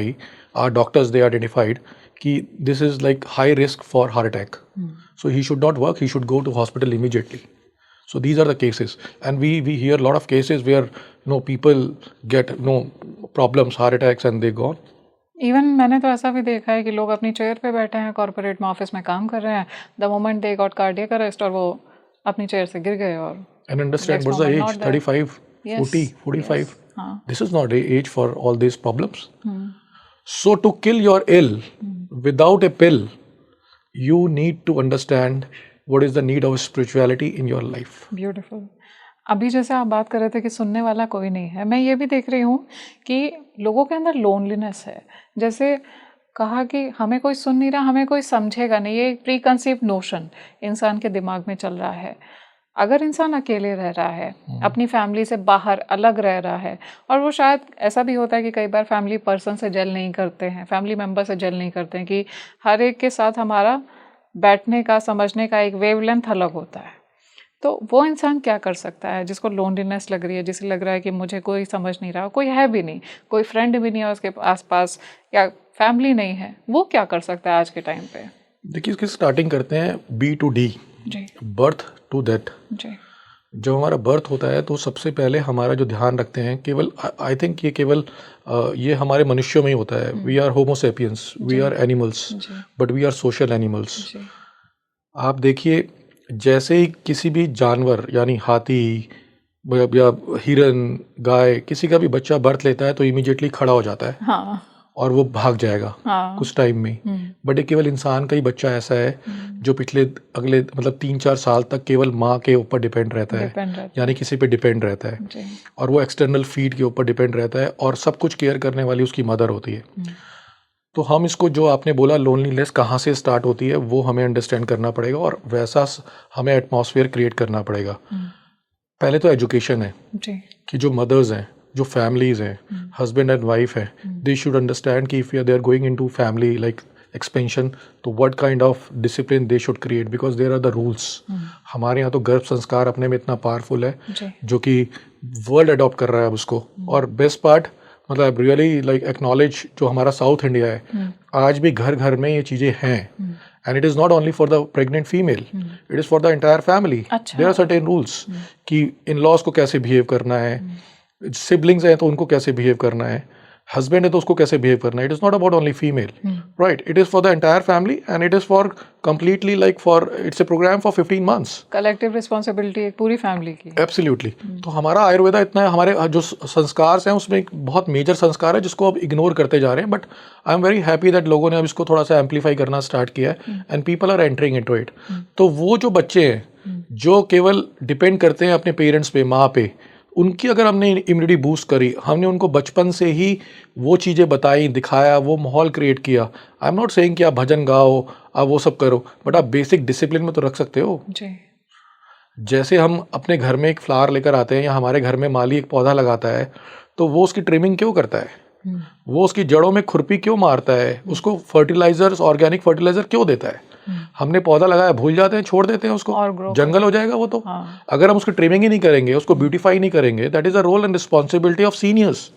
our doctors they identified कि this is like high risk for heart attack. So he should not work, he should go to hospital immediately. So these are the cases, and we hear a lot of cases where people get problems, heart attacks, and they gone. Even मैंने तो ऐसा भी देखा है कि लोग अपनी chair पे बैठे हैं, कॉर्पोरेट में ऑफिस में काम कर रहे हैं, the moment they got cardiac arrest और वो अपनी चेयर से गिर गए. और and understand what's the age, 35, 40, 45. This is not a age for all these problems. So to kill your ill without a pill, you need to understand what is the need of spirituality in your life. Beautiful. अभी जैसे आप बात कर रहे थे कि सुनने वाला कोई नहीं है, मैं ये भी देख रही हूँ कि लोगों के अंदर लोनलीनेस है. जैसे कहा कि हमें कोई सुन नहीं रहा, हमें कोई समझेगा नहीं, ये एक प्री कंसीव्ड नोशन इंसान के दिमाग में चल रहा है. अगर इंसान अकेले रह रहा है, अपनी फैमिली से बाहर अलग रह रहा है, और वो शायद ऐसा भी होता है कि कई बार फैमिली पर्सन से जेल नहीं करते हैं, फैमिली मेम्बर से जेल नहीं करते हैं, कि हर एक के साथ हमारा बैठने का, समझने का एक वेवलेंथ अलग होता है. तो वो इंसान क्या कर सकता है जिसको लोनलीनेस लग रही है, जिसे लग रहा है कि मुझे कोई समझ नहीं रहा, कोई है भी नहीं, कोई फ्रेंड भी नहीं है उसके आसपास, या फैमिली नहीं है, वो क्या कर सकता है आज के टाइम पे? देखिए, इसकी स्टार्टिंग करते हैं B to D, birth to death. जब हमारा बर्थ होता है तो सबसे पहले हमारा जो ध्यान रखते हैं, केवल आई थिंक ये केवल ये हमारे मनुष्यों में ही होता है. We are homo sapiens, we are animals, but we are social animals. आप देखिए, जैसे ही किसी भी जानवर यानी हाथी या हिरन, गाय, किसी का भी बच्चा बर्थ लेता है तो इमीडिएटली खड़ा हो जाता है और वो भाग जाएगा कुछ टाइम में. बट ये केवल इंसान का ही बच्चा ऐसा है जो अगले मतलब 3-4 साल तक केवल माँ के ऊपर डिपेंड रहता है, यानी किसी पे डिपेंड रहता है, और वो एक्सटर्नल फीड के ऊपर डिपेंड रहता है, और सब कुछ केयर करने वाली उसकी मदर होती है. तो हम इसको, जो आपने बोला लोनलीनेस कहाँ से स्टार्ट होती है, वो हमें अंडरस्टैंड करना पड़ेगा, और वैसा हमें एटमॉस्फेयर क्रिएट करना पड़ेगा. पहले तो एजुकेशन है कि जो मदर्स हैं, जो फैमिलीज हैं, हस्बैंड एंड वाइफ हैं, दे शुड अंडरस्टैंड कि if they are going into family like expansion, तो what kind of discipline they should create, because there are the rules. हमारे यहाँ तो गर्भ संस्कार अपने में इतना पावरफुल है जो कि वर्ल्ड अडॉप्ट कर रहा है अब उसको. और बेस्ट पार्ट, मतलब रियली लाइक एक्नॉलेज, जो हमारा साउथ इंडिया है, आज भी घर घर में ये चीज़ें हैं. And it is not only for the pregnant female, it is for the entire family. There are certain rules कि इन लॉज को कैसे बिहेव करना है, सिबलिंग्स हैं तो उनको कैसे बिहेव करना है, हस्बैंड है तो उसको कैसे बिहेव करना है. It is not about only female, right. It is for the entire family, and it is for completely like for, it's a program for 15 months. Collective responsibility एक पूरी फैमिली की. एब्सोल्युटली. तो हमारा आयुर्वेदा इतना, हमारे जो संस्कार हैं उसमें एक बहुत मेजर संस्कार है जिसको अब इग्नोर करते जा रहे हैं. But I am very happy that लोगों ने अब इसको थोड़ा सा एम्पलीफाई करना स्टार्ट किया है, and people are entering into it. तो वो जो बच्चे हैं जो केवल डिपेंड करते हैं अपने पेरेंट्स पे, माँ पे, उनकी अगर हमने इम्यूनिटी बूस्ट करी, हमने उनको बचपन से ही वो चीज़ें बताई, दिखाया, वो माहौल क्रिएट किया. आई एम नॉट सेइंग कि आप भजन गाओ, आप वो सब करो, बट आप बेसिक डिसिप्लिन में तो रख सकते हो. जैसे हम अपने घर में एक फ्लावर लेकर आते हैं, या हमारे घर में माली एक पौधा लगाता है, तो वो उसकी ट्रिमिंग क्यों करता है, वो उसकी जड़ों में खुरपी क्यों मारता है, उसको फर्टिलाइजर्स, ऑर्गेनिक फर्टिलाइजर क्यों देता है. हमने पौधा लगाया, भूल जाते हैं, छोड़ देते हैं उसको, जंगल हो जाएगा वो तो. अगर हम उसकी ट्रिमिंग ही नहीं करेंगे, उसको ब्यूटीफाई नहीं करेंगे, that is a role and responsibility of seniors.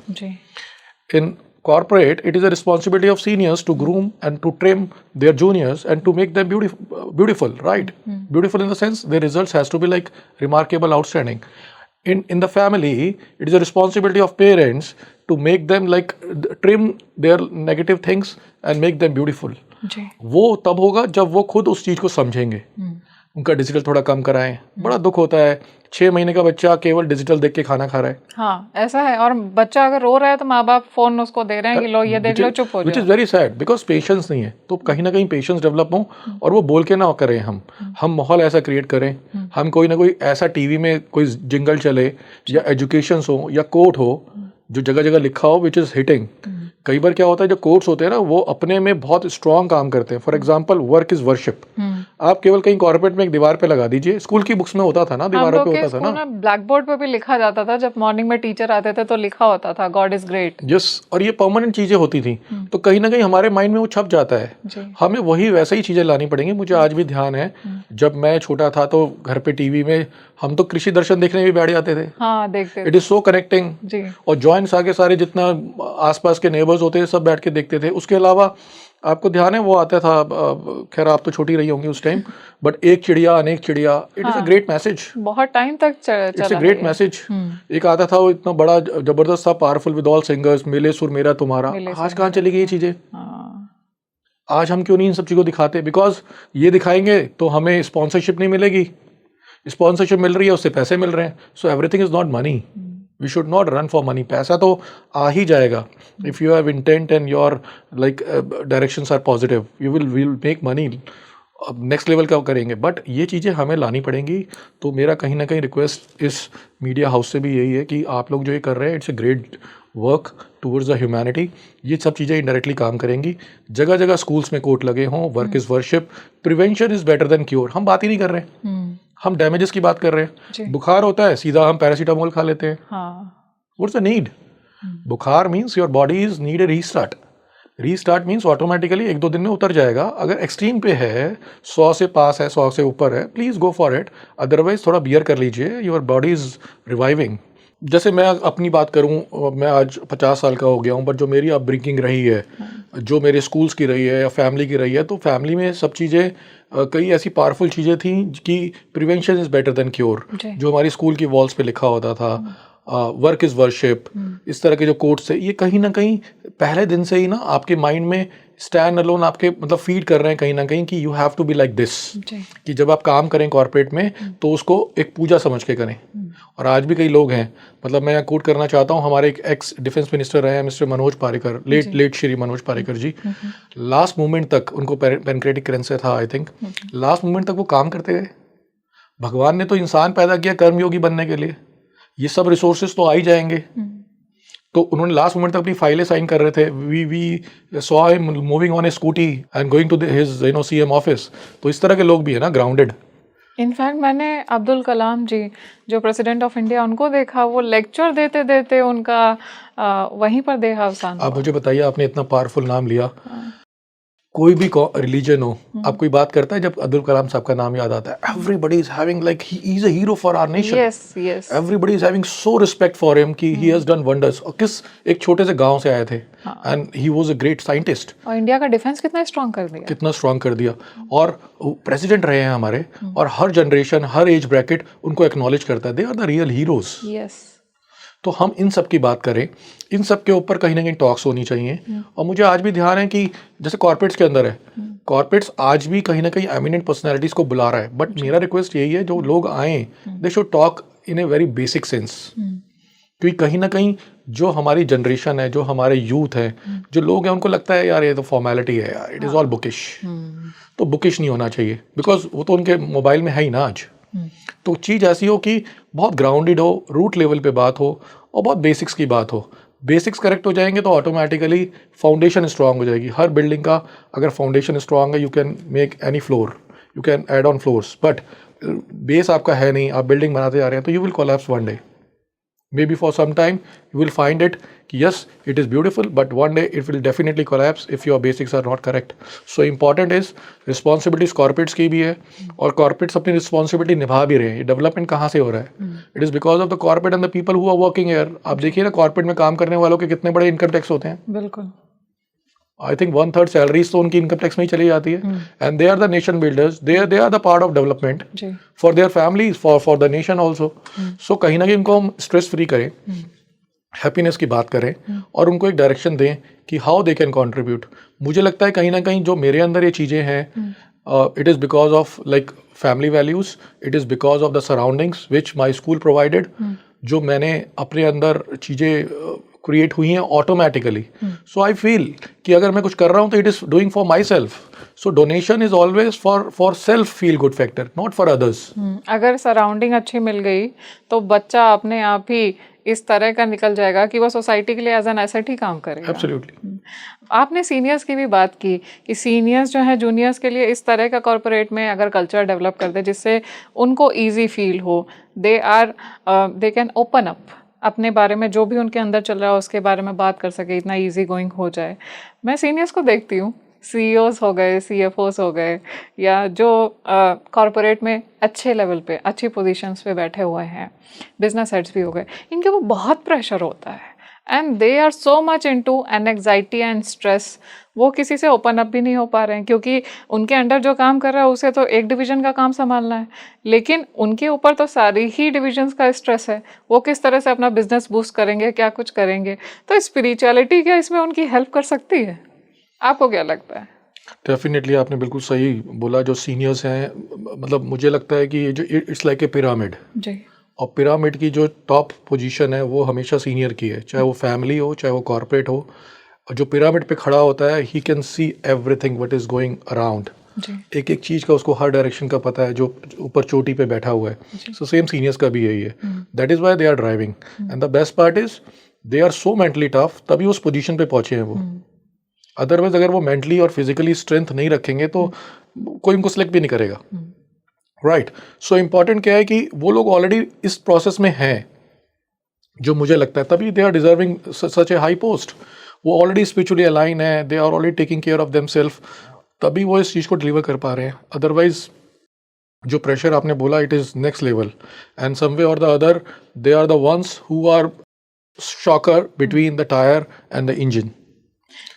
In corporate, it is a responsibility of seniors to groom and to trim their juniors and to make them beautiful, right? Beautiful in the sense their results has to be like remarkable, outstanding. In the family, it is a responsibility of parents to make them like trim their negative things and make them beautiful. वो तब होगा जब वो खुद उस चीज को समझेंगे. उनका डिजिटल थोड़ा कम कराएं. बड़ा दुख होता है, 6 महीने का बच्चा केवल डिजिटल देख के खाना खा रहा है. हाँ, ऐसा है. और बच्चा अगर रो रहा है तो माँ बाप फोन उसको दे रहे हैं कि लो ये देख लो, चुप हो जाओ. Which is very sad because patience नहीं है. तो कहीं ना कहीं पेशेंस डेवलप हो, और वो बोल के ना करें. हम माहौल ऐसा क्रिएट करें, हम कोई ना कोई ऐसा टीवी में कोई जिंगल चले, या एजुकेशन हो, या कोट हो जो जगह जगह लिखा हो, विच इज हिटिंग. कई बार क्या होता है, जो कोट्स होते हैं ना, वो अपने में बहुत स्ट्रॉन्ग काम करते हैं. For example, work is worship. आप केवल कहीं कॉर्पोरेट में एक दीवार पे लगा दीजिए। स्कूल की बुक्स में होता था ना, हम दीवारों लोग पे के होता था स्कूल ना। में ब्लैक बोर्ड पे भी लिखा जाता था, जब मॉर्निंग में टीचर आते थे तो लिखा होता था गॉड इज ग्रेट। यस, और ये परमानेंट चीजें होती थी, तो कहीं ना कहीं हमारे माइंड में वो छप जाता है। जी। हमें वही वैसे ही चीजें लानी पड़ेंगी। मुझे आज भी ध्यान है, जब मैं छोटा था तो घर पे टीवी में हम तो कृषि दर्शन देखने भी बैठ जाते थे। हाँ, देखते इट थे। Is so connecting. जी। और जॉइंट्स आके सारे जितना आसपास के नेबर्स होते थे सब बैठ के देखते थे। उसके अलावा आपको ध्यान है वो आता था, खैर आप तो छोटी रही होंगी उस टाइम, बट एक चिड़िया अनेक चिड़िया, इट इज अ हाँ, ग्रेट मैसेज। बहुत टाइम तक इट्स अ चला है ग्रेट ये। मैसेज। एक आता था वो इतना बड़ा जबरदस्त था, पावरफुल, विद ऑल सिंगर्स, मिले सुर मेरा तुम्हारा। मिले आज सुर कहाँ मेरा चली गई ये तुम्हारा। चीजें? हाँ। आज हम क्यों नहीं इन सब चीज़ों को दिखाते? बिकॉज ये दिखाएंगे तो हमें स्पॉन्सरशिप नहीं मिलेगी। स्पॉन्सरशिप मिल रही है, उससे पैसे मिल रहे हैं। So everything is not money. We should not run for money. पैसा तो आ ही जाएगा if you have intent and your like directions are positive, you will make money. अब नेक्स्ट लेवल का करेंगे, बट ये चीज़ें हमें लानी पड़ेंगी। तो मेरा कहीं ना कहीं रिक्वेस्ट इस मीडिया हाउस से भी यही है कि आप लोग जो ये कर रहे हैं, it's a great work towards the humanity. ये सब चीज़ें इनडायरेक्टली काम करेंगी। जगह जगह स्कूल्स में कोट लगे हों, work is worship, prevention is better than cure. हम बात ही नहीं कर रहे हैं, हम डैमेजेस की बात कर रहे जी। हैं। बुखार होता है, सीधा हम पैरासीटामोल खा लेते हैं। हाँ। What's the need? बुखार means your body is need a restart. Restart means automatically 1-2 दिन में उतर जाएगा। अगर एक्सट्रीम पे है, 100 से पास है, 100 से ऊपर है, please go for it. Otherwise थोड़ा बियर कर लीजिए, योर बॉडी इज रिवाइविंग। जैसे मैं अपनी बात करूं, मैं आज 50 साल का हो गया हूं, बट जो मेरी अपब्रिंगिंग रही है, जो मेरे स्कूल्स की रही है या फैमिली की रही है, तो फैमिली में सब चीज़ें कई ऐसी पावरफुल चीज़ें थी कि prevention is better than cure. जी। जो हमारी स्कूल की वॉल्स पे लिखा होता था, वर्क इज़ वर्शिप, इस तरह के जो कोट्स थे, ये कहीं ना कहीं पहले दिन से ही ना आपके माइंड में स्टैंड अलोन आपके मतलब फीड कर रहे हैं कहीं ना कहीं कि you have to be like this. जी। कि जब आप काम करें कॉर्पोरेट में तो उसको एक पूजा समझ के करें। और आज भी कई लोग हैं, मतलब मैं कोट करना चाहता हूँ, हमारे एक एक्स डिफेंस मिनिस्टर रहे हैं मिस्टर मनोज पारिकर, लेट श्री मनोज पारिकर जी। लास्ट मोमेंट तक उनको पेनक्रेटिक कैंसर था आई थिंक। लास्ट मोमेंट तक वो काम करते गए। भगवान ने तो इंसान पैदा किया कर्मयोगी बनने के लिए, ये सब रिसोर्सेज तो आ ही जाएंगे। तो उन्होंने लास्ट मोमेंट तक अपनी फाइलें साइन कर रहे थे। We saw him moving on a scooty and going to his CM office. तो इस तरह के लोग भी है ना, ग्राउंडेड। इनफैक्ट मैंने अब्दुल कलाम जी जो प्रेसिडेंट ऑफ इंडिया, उनको देखा, वो लेक्चर देते देते उनका वहीं पर देहावसान आप हुआ। मुझे बताइए, आपने इतना पावरफुल नाम लिया, कोई भी रिलीजन हो, आप कोई बात करता है जब अब्दुल कलाम साहब का नाम याद आता है, everybody is having like he is a hero for our nation. Yes yes. Everybody is having so respect for him कि ही हैज डन वंडर्स। और किस एक छोटे से गांव से आए थे and he was a great scientist. और इंडिया का डिफेंस कितना स्ट्रांग कर दिया, कितना स्ट्रांग कर दिया। और प्रेसिडेंट रहे हैं हमारे, और हर जनरेशन, हर एज ब्रैकेट उनको एक्नॉलेज करता है। They are the real heroes. Yes. तो हम इन सब की बात करें, इन सब के ऊपर कहीं ना कहीं टॉक्स होनी चाहिए। और मुझे आज भी ध्यान है कि जैसे कॉर्पोरेट्स के अंदर है, कॉर्पोरेट्स आज भी कहीं ना कहीं एमिनेंट पर्सनैलिटीज को बुला रहा है। बट मेरा रिक्वेस्ट यही है, जो लोग आए they should talk in a very basic sense. क्योंकि कहीं ना कहीं जो हमारी जनरेशन है, जो हमारे यूथ है, जो लोग हैं, उनको लगता है यार ये तो फॉर्मेलिटी है यार, इट इज़ ऑल बुकिश। तो बुकिश नहीं होना चाहिए, बिकॉज वो तो उनके मोबाइल में है ही ना आज। तो चीज़ ऐसी हो कि बहुत ग्राउंडेड हो, रूट लेवल पे बात हो, और बहुत बेसिक्स की बात हो। बेसिक्स करेक्ट हो जाएंगे तो ऑटोमेटिकली फाउंडेशन स्ट्रांग हो जाएगी। हर बिल्डिंग का अगर फाउंडेशन स्ट्रांग है, you can make any floor, you can add on floors. But base आपका है नहीं, आप बिल्डिंग बनाते जा रहे हैं, तो you will collapse one day. Maybe for some time you will find it, yes, it is beautiful, but one day it will definitely collapse if your basics are not correct. So important is responsibilities corporates की भी है, और corporates अपनी responsibility निभा भी रहे हैं। ये डेवलपमेंट कहाँ से हो रहा है? It is because of the corporate and the people who are working here. आप देखिए ना, कॉर्पोरेट में काम करने वालों के कितने बड़े इनकम टैक्स होते हैं। बिल्कुल। आई थिंक 1/3 सैलरीज तो उनकी इनकम टैक्स में ही चली जाती है। And they are the nation builders, they are the part of development for their families, for the nation also. सो कहीं ना कहीं उनको हम स्ट्रेस फ्री करें, हैप्पीनेस की बात करें, और उनको एक डायरेक्शन दें कि हाउ दे कैन कॉन्ट्रीब्यूट। मुझे लगता है कहीं ना कहीं जो मेरे अंदर ये चीज़ें हैं, it is because of like family values, it is because of the surroundings which my school provided. जो मैंने अपने अंदर चीज़ें क्रिएट हुई हैं ऑटोमेटिकली। सो आई फील कि अगर मैं कुछ कर रहा हूँ तो it is doing for my self. So donation is always for self feel good factor, not for others. अगर सराउंडिंग अच्छी मिल गई तो बच्चा अपने आप ही इस तरह का निकल जाएगा कि वो सोसाइटी के लिए एज एन एसेट ही काम करेगा। एब्सोल्युटली। आपने सीनियर्स की भी बात की कि सीनियर्स जो है जूनियर्स के लिए इस तरह का कॉरपोरेट में अगर कल्चर डेवलप कर दे जिससे उनको इजी फील हो, दे कैन ओपन अप अपने बारे में, जो भी उनके अंदर चल रहा है उसके बारे में बात कर सके, इतना इजी गोइंग हो जाए। मैं सीनियर्स को देखती हूँ, सीईओज हो गए, सीएफओज हो गए, या जो कॉरपोरेट में अच्छे लेवल पे अच्छी पोजीशंस पे बैठे हुए हैं, बिजनेस हेड्स भी हो गए, इनके वो बहुत प्रेशर होता है and they are so much into anxiety and stress. वो किसी से ओपन अप भी नहीं हो पा रहे हैं क्योंकि उनके अंडर जो काम कर रहा है उसे तो एक डिवीजन का काम संभालना है, लेकिन उनके ऊपर तो सारी ही डिविजन्स का स्ट्रेस है। वो किस तरह से अपना बिजनेस बूस्ट करेंगे, क्या कुछ करेंगे। तो स्पिरिचुअलिटी क्या इसमें उनकी हेल्प कर सकती है? आपको क्या लगता है? डेफिनेटली आपने बिल्कुल सही बोला। जो सीनियर्स हैं, मतलब मुझे लगता है कि ये जो इट्स लाइक ए पिरामिड, जी, और पिरामिड की जो टॉप पोजीशन है वो हमेशा सीनियर की है, चाहे वो फैमिली हो चाहे वो कॉर्पोरेट हो। जो पिरामिड पे खड़ा होता है, he can see everything what is going around. एक एक चीज़ का उसको हर डायरेक्शन का पता है, जो ऊपर चोटी पे बैठा हुआ है। सो सेम सीनियर्स का भी यही है। That is why they are driving, and the best part is they are so mentally tough, तभी उस पोजीशन पे पहुंचे हैं वो। अदरवाइज अगर वो मेंटली और फिजिकली स्ट्रेंथ नहीं रखेंगे तो कोई उनको सिलेक्ट भी नहीं करेगा। राइट। सो इम्पॉर्टेंट क्या है कि वो लोग ऑलरेडी इस प्रोसेस में हैं, जो मुझे लगता है, तभी they are deserving such a high post. वो ऑलरेडी स्पिरिचुअली अलाइन है, they are already taking care of themselves, तभी वो इस चीज़ को डिलीवर कर पा रहे हैं। अदरवाइज जो प्रेशर आपने बोला, it is next level, and some way or the other they are the ones who are shocker between the tyre and the engine.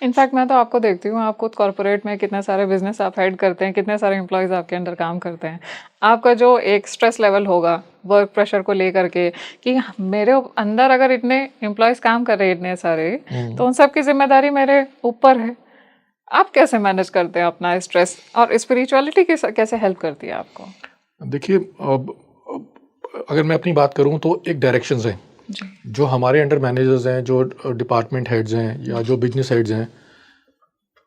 In fact मैं तो आपको देखती हूँ, आप खुद कॉर्पोरेट में कितने सारे बिजनेस आप हेड करते हैं, कितने सारे एम्प्लॉयज़ आपके अंडर काम करते हैं। आपका जो एक स्ट्रेस लेवल होगा वर्क प्रेशर को लेकर के कि मेरे अंदर अगर इतने एम्प्लॉयज़ काम कर रहे हैं इतने सारे, तो उन सब की जिम्मेदारी मेरे ऊपर है। आप कैसे मैनेज करते हैं अपना स्ट्रेस, और स्पिरिचुअलिटी कैसे हेल्प करती है आपको? देखिए, अगर मैं अपनी बात करूं तो एक डायरेक्शंस हैं जो हमारे अंडर मैनेजर्स हैं, जो डिपार्टमेंट हेड्स हैं या जो बिजनेस हेड्स हैं,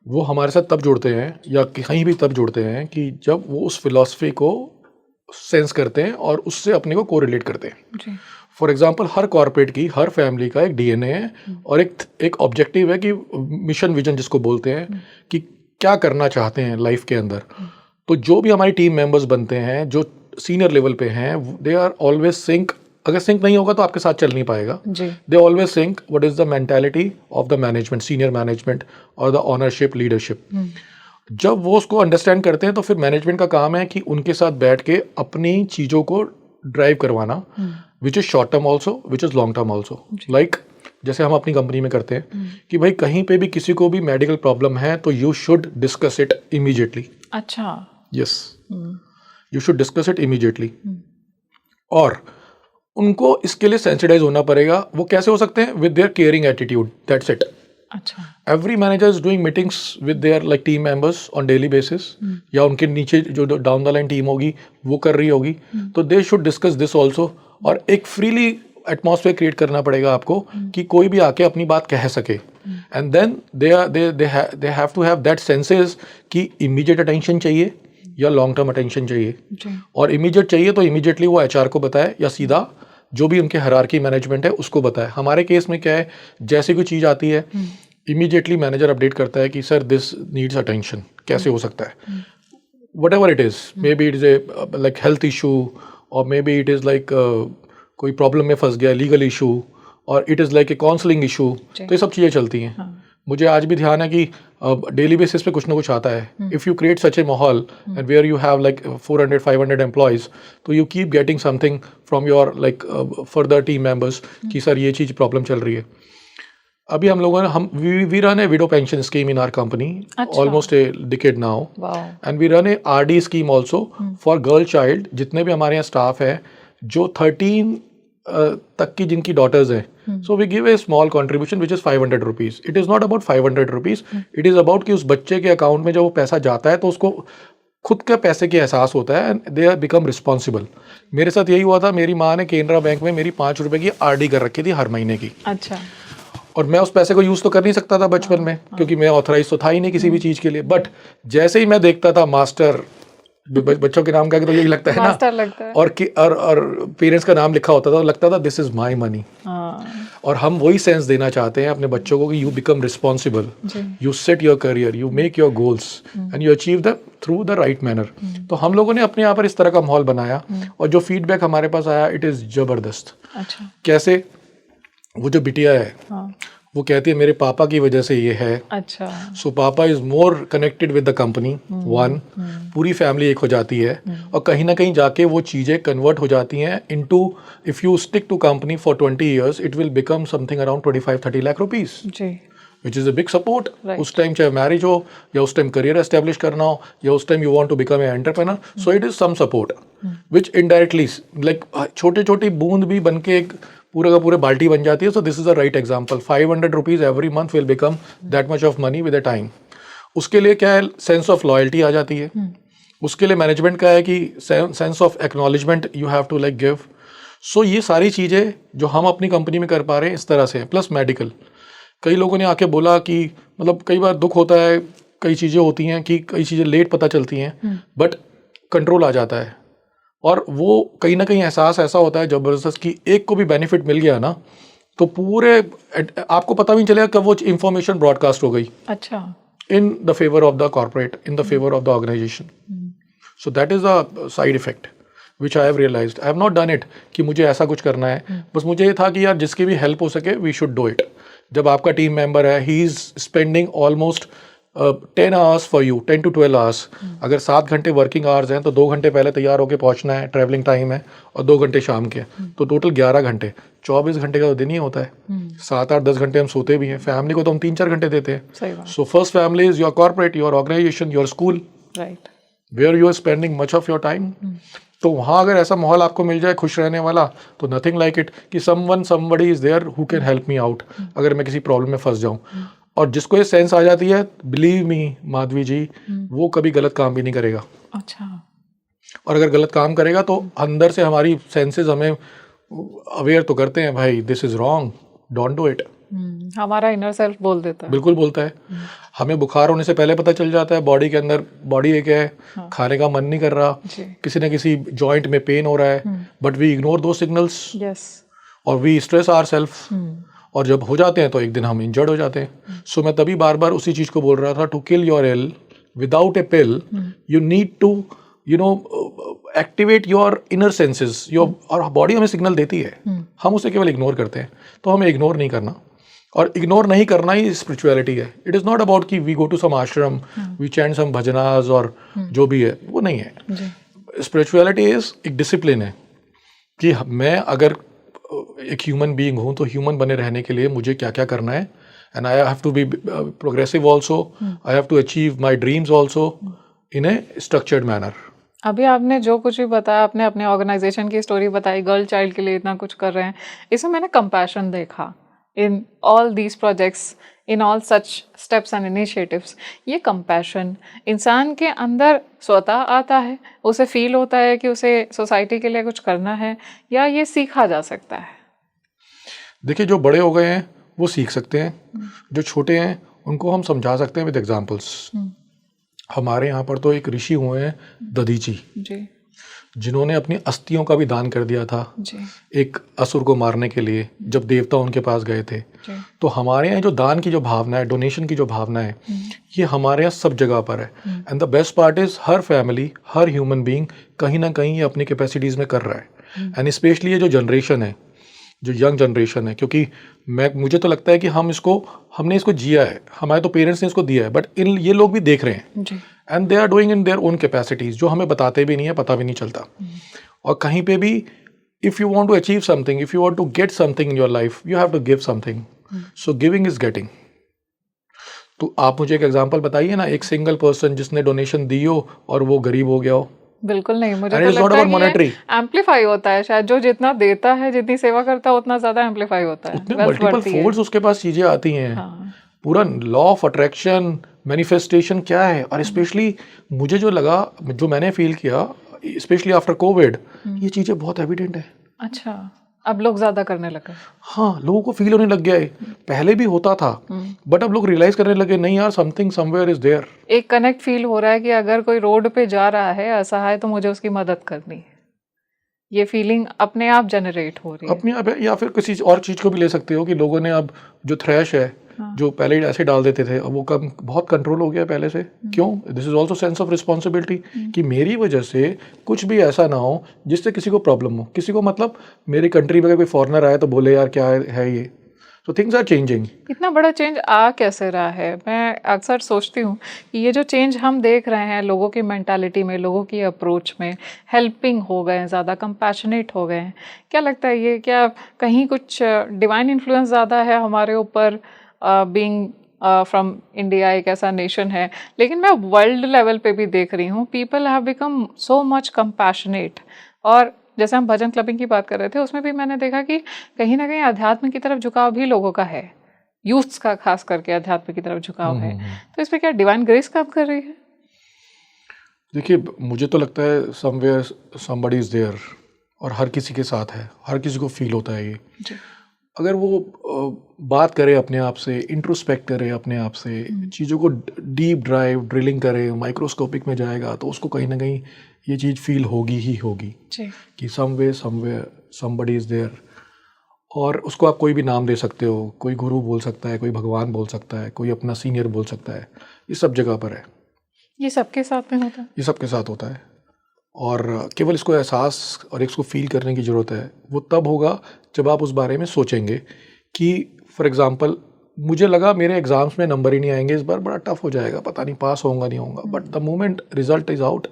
वो हमारे साथ तब जुड़ते हैं या कहीं भी तब जुड़ते हैं कि जब वो उस फिलॉसफी को सेंस करते हैं और उससे अपने को कोरिलेट करते हैं। फॉर एग्जांपल, हर कॉर्पोरेट की, हर फैमिली का एक डीएनए है और एक ऑब्जेक्टिव है कि मिशन विजन जिसको बोलते हैं, कि क्या करना चाहते हैं लाइफ के अंदर। तो जो भी हमारी टीम मेंबर्स बनते हैं, जो सीनियर लेवल पे हैं, दे आर ऑलवेज सिंक। अगर सिंक नहीं होगा तो आपके साथ चल नहीं पाएगा। They always sync what is the mentality of the management, senior management और द ऑनरशिप, लीडरशिप। जब वो उसको अंडरस्टैंड करते हैं तो फिर मैनेजमेंट का काम है कि उनके साथ बैठ के अपनी चीज़ों को ड्राइव करवाना, which is short term also, which is long term also. Like जैसे हम अपनी कंपनी में करते हैं कि भाई कहीं पे भी किसी को भी मेडिकल प्रॉब्लम है तो you should discuss it immediately. अच्छा, yes, you should discuss it immediately. और उनको इसके लिए सेंसिटाइज होना पड़ेगा। वो कैसे हो सकते हैं? With their caring attitude, that's it. अच्छा, every manager is doing meetings with their like team members on daily basis, या उनके नीचे जो डाउन द लाइन टीम होगी वो कर रही होगी, तो they should discuss this also. और एक फ्रीली एटमॉस्फेयर क्रिएट करना पड़ेगा आपको कि कोई भी आके अपनी बात कह सके। And then they have to have that senses कि इमीडिएट अटेंशन चाहिए या लॉन्ग टर्म अटेंशन चाहिए। और इमीडिएट चाहिए तो इमीडिएटली वो एचआर को बताए या सीधा जो भी उनके हायरार्की मैनेजमेंट है उसको बताए। हमारे केस में क्या है, जैसे कोई चीज़ आती है इमीडिएटली मैनेजर अपडेट करता है कि सर दिस नीड्स अटेंशन। कैसे हो सकता है? Whatever it is, maybe it is a like health issue, और maybe it is like कोई प्रॉब्लम में फंस गया, लीगल इशू, और it is like a counselling issue. तो ये सब चीज़ें चलती हैं। मुझे आज भी ध्यान है कि डेली बेसिस पे कुछ ना कुछ आता है। If you create such a माहौल and where you have like 400-500 employees, तो you keep getting something from your like further team members कि सर ये चीज़ प्रॉब्लम चल रही है। अभी हम लोगों ने we run a widow pension scheme in our company almost a decade now, and we run a RD scheme also for girl child. जितने भी हमारे यहाँ स्टाफ है जो 13 तक की जिनकी डॉटर्स हैं, so we give a small contribution which is 500 rupees. It is not about 500 rupees. It is about कि उस बच्चे के अकाउंट में जब वो पैसा जाता है तो उसको खुद के पैसे की एहसास होता है, and they become responsible. मेरे साथ यही हुआ था। मेरी माँ ने केनरा बैंक में मेरी 5 रुपए की आरडी कर रखी थी हर महीने की। अच्छा। और मैं उस पैसे को यूज़ तो कर नहीं सकता था बचपन में, क्योंकि मैं ऑथराइज तो था ही नहीं किसी भी चीज़ के लिए। बट जैसे ही मैं देखता था मास्टर बच्चों के नाम का तो यही लगता है ना, मास्टर लगता है। और पेरेंट्स का नाम लिखा होता था, लगता था दिस इज माई मनी। हाँ और हम वही सेंस देना चाहते हैं अपने बच्चों को कि यू बिकम रिस्पॉन्सिबल, जी। You set your career, you make your goals and you achieve the through the right manner. तो हम लोगों ने अपने यहाँ पर इस तरह का माहौल बनाया, और जो फीडबैक हमारे पास आया इट इज़ जबरदस्त। अच्छा। कैसे? वो जो बिटिया है हाँ। वो कहती है मेरे पापा की वजह से ये है। अच्छा। सो पापा is more connected with the company, one, पूरी फैमिली एक हो जाती है, और कहीं ना कहीं जाके वो चीज़ें कन्वर्ट हो जाती हैं into, if you stick to company for 20 years it will become something around 25-30 lakh rupees, जी। Which is a big support. Right. उस टाइम चाहे मैरिज हो, या उस टाइम करियर एस्टेब्लिश करना हो, या उस time you want to become a entrepreneur, so it is some support which indirectly like छोटी छोटी बूंद भी बन के एक पूरा का पूरे बाल्टी बन जाती है। सो this is a right example. 500 rupees every month will become that much of money with a time. उसके लिए क्या है, सेंस ऑफ लॉयल्टी आ जाती है। उसके लिए मैनेजमेंट का है कि sense of acknowledgement you have to like give. So ये सारी चीज़ें जो हम अपनी कंपनी में कर पा रहे हैं इस तरह से हैं। प्लस मेडिकल, कई लोगों ने आके बोला कि मतलब कई बार दुख होता है, कई चीज़ें होती हैं कि कई चीज़ें लेट पता चलती हैं, बट कंट्रोल आ जाता है, और वो कहीं ना कहीं एहसास ऐसा होता है ज़बरदस्त कि एक को भी बेनिफिट मिल गया ना, तो पूरे आपको पता भी नहीं चलेगा कब वो इंफॉर्मेशन ब्रॉडकास्ट हो गई अच्छा। in the favor of the corporate, in the favor of the organization. So that is the side effect which I have realized. I have not done it कि मुझे ऐसा कुछ करना है, बस मुझे ये था कि यार जिसकी भी हेल्प हो सके we should do it. जब आपका टीम मेंबर है, he is spending almost 10 hours for you, 10 to 12 hours. अगर 7 घंटे वर्किंग आवर्स हैं तो 2 घंटे पहले तैयार होकर पहुंचना है, ट्रैवलिंग टाइम है, और 2 घंटे शाम के, तो टोटल 11 घंटे, 24 घंटे का तो दिन ही होता है। 7-8-10 घंटे हम सोते भी हैं, फैमिली को तो हम 3-4 घंटे देते हैं। सही बात। So first family is your corporate, your organisation, your school, right. Where you are spending much of your time. तो वहाँ अगर ऐसा माहौल आपको मिल जाए खुश रहने वाला, तो नथिंग लाइक इट कि somebody is there who can help me out अगर मैं किसी प्रॉब्लम में फंस जाऊँ। और जिसको ये सेंस आ जाती है, बिलीव मी माधवी जी, वो कभी गलत काम भी नहीं करेगा। अच्छा। और अगर गलत काम करेगा तो अंदर से हमारी सेंसेस हमें अवेयर तो करते हैं, भाई this is wrong, don't do it. हमारा इनर सेल्फ बोल देता है। बिल्कुल बोलता है। हमें बुखार होने से पहले पता चल जाता है बॉडी के अंदर, बॉडी एक है, खाने का मन नहीं कर रहा, किसी न किसी जॉइंट में पेन हो रहा है, बट वी इग्नोर दो सिग्नल्स और वी स्ट्रेस आवरसेल्फ, और जब हो जाते हैं तो एक दिन हम इंजर्ड हो जाते हैं। सो मैं तभी बार बार उसी चीज़ को बोल रहा था, to kill your ill without a pill you need to activate your inner senses. और बॉडी हमें सिग्नल देती है, हम उसे केवल इग्नोर करते हैं। तो हमें इग्नोर नहीं करना, और इग्नोर नहीं करना ही स्पिरिचुअलिटी है। इट इज़ नॉट अबाउट कि वी गो टू सम आश्रम, वी चैंट सम भजनाज और जो भी है, वो नहीं है। स्पिरिचुअलिटी इज एक डिसिप्लिन है कि मैं अगर एक ह्यूमन बीइंग हूँ तो ह्यूमन बने रहने के लिए मुझे क्या क्या करना है, and I have to be progressive also, I have to achieve my dreams also in a structured manner. अभी आपने जो कुछ भी बताया, आपने अपने ऑर्गेनाइजेशन की स्टोरी बताई, गर्ल चाइल्ड के लिए इतना कुछ कर रहे हैं, इसमें मैंने कंपैशन देखा in all these projects, in all such steps and initiatives. ये कंपैशन इंसान के अंदर स्वतः आता है, उसे फील होता है कि उसे सोसाइटी के लिए कुछ करना है, या ये सीखा जा सकता है? देखिए, जो बड़े हो गए हैं वो सीख सकते हैं, जो छोटे हैं उनको हम समझा सकते हैं विद एग्जाम्पल्स। हमारे यहाँ पर तो एक ऋषि हुए हैं दधीची जी, जिन्होंने अपनी अस्थियों का भी दान कर दिया था जी, एक असुर को मारने के लिए, जब देवता उनके पास गए थे। तो हमारे यहाँ जो दान की जो भावना है, डोनेशन की जो भावना है, ये हमारे यहाँ सब जगह पर है। And the best part is her family, her human being कहीं ना कहीं ये अपनी कैपेसिटीज़ में कर रहा है। एंड स्पेशली ये जो जनरेशन है, जो यंग जनरेशन है, क्योंकि मुझे तो लगता है कि हमने इसको जिया है, हमारे तो पेरेंट्स ने इसको दिया है, बट ये लोग भी देख रहे हैं and they are doing in their own capacities, जो हमें बताते भी नहीं है, पता भी नहीं चलता। और कहीं पे भी if you want to achieve something, if you want to get something in your life, you have to give something. So giving is getting. तो आप मुझे एक एग्जांपल बताइए ना, एक सिंगल पर्सन जिसने डोनेशन दी हो और वो गरीब हो गया हो। बिल्कुल नहीं, मुझे तो लगता है कि एम्पलीफाई होता है शायद, जो जितना देता है, जितनी सेवा करता है, उतना ज्यादा एम्पलीफाई होता है, उतने मल्टीपल फोल्ड्स उसके पास चीजें आती हैं। हाँ। पूरा लॉ ऑफ अट्रैक्शन, मैनिफेस्टेशन क्या है। और स्पेशली मुझे जो लगा, जो मैंने फील किया, स्पेशली आफ्टर कोविड, ये चीजें बहुत एविडेंट है। अच्छा, अब लोग ज्यादा करने लगे। हाँ, लोगों को फील होने लग गया है। पहले भी होता था, बट अब लोग रियलाइज करने लगे नहीं यार, समथिंग समवेयर इज देयर। एक कनेक्ट फील हो रहा है कि अगर कोई रोड पे जा रहा है असहाय तो मुझे उसकी मदद करनी है। ये फीलिंग अपने आप जनरेट हो रही है। अपने आप है, या फिर किसी और चीज को भी ले सकते हो कि लोगों ने अब जो थ्रैश है, हाँ। जो पहले ऐसे डाल देते थे, अब वो कम बहुत कंट्रोल हो गया पहले से। क्यों? This is also sense of responsibility कि मेरी वजह से कुछ भी ऐसा ना हो जिससे किसी को प्रॉब्लम हो। किसी को मतलब मेरी कंट्री में अगर कोई फॉरेनर आए तो बोले यार क्या है ये। So things are changing. इतना बड़ा चेंज आ कैसे रहा है? मैं अक्सर सोचती हूँ कि ये जो चेंज हम देख रहे हैं लोगों की मेंटालिटी में, लोगों की अप्रोच में, हेल्पिंग हो गए हैं, ज़्यादा कंपैशनेट हो गए हैं, क्या लगता है ये क्या कहीं कुछ डिवाइन इन्फ्लुएंस ज़्यादा है हमारे ऊपर? बीइंग फ्रॉम इंडिया एक ऐसा नेशन है, लेकिन मैं वर्ल्ड लेवल पे भी देख रही हूँ people have become so much compassionate. और जैसे हम भजन क्लबिंग की बात कर रहे थे उसमें भी मैंने देखा कि कहीं ना कहीं अध्यात्म की तरफ झुकाव भी लोगों का है, यूथ्स का खास करके अध्यात्म की तरफ झुकाव है। तो इस पे क्या डिवाइन ग्रेस काम कर रही है? देखिए, मुझे तो लगता है समवेयर समबडी इज देयर, और हर किसी के साथ है, हर किसी को फील होता है ये। जी। अगर वो बात करे अपने आप से, इंट्रोस्पेक्ट करे अपने आप से, चीज़ों को डीप ड्राइव ड्रिलिंग करे, माइक्रोस्कोपिक में जाएगा तो उसको कहीं ना कहीं ये चीज़ फील होगी ही होगी जी। कि समवेयर समबडी इज़ देयर। और उसको आप कोई भी नाम दे सकते हो, कोई गुरु बोल सकता है, कोई भगवान बोल सकता है, कोई अपना सीनियर बोल सकता है, ये सब जगह पर है। ये सबके साथ में होता है? ये सबके साथ होता है, और केवल इसको एहसास और इसको फील करने की ज़रूरत है। वो तब होगा जब आप उस बारे में सोचेंगे कि फॉर एग्ज़ाम्पल मुझे लगा मेरे एग्ज़ाम्स में नंबर ही नहीं आएंगे इस बार, बड़ा टफ हो जाएगा, पता नहीं पास होऊंगा नहीं होऊंगा। But the moment result is out,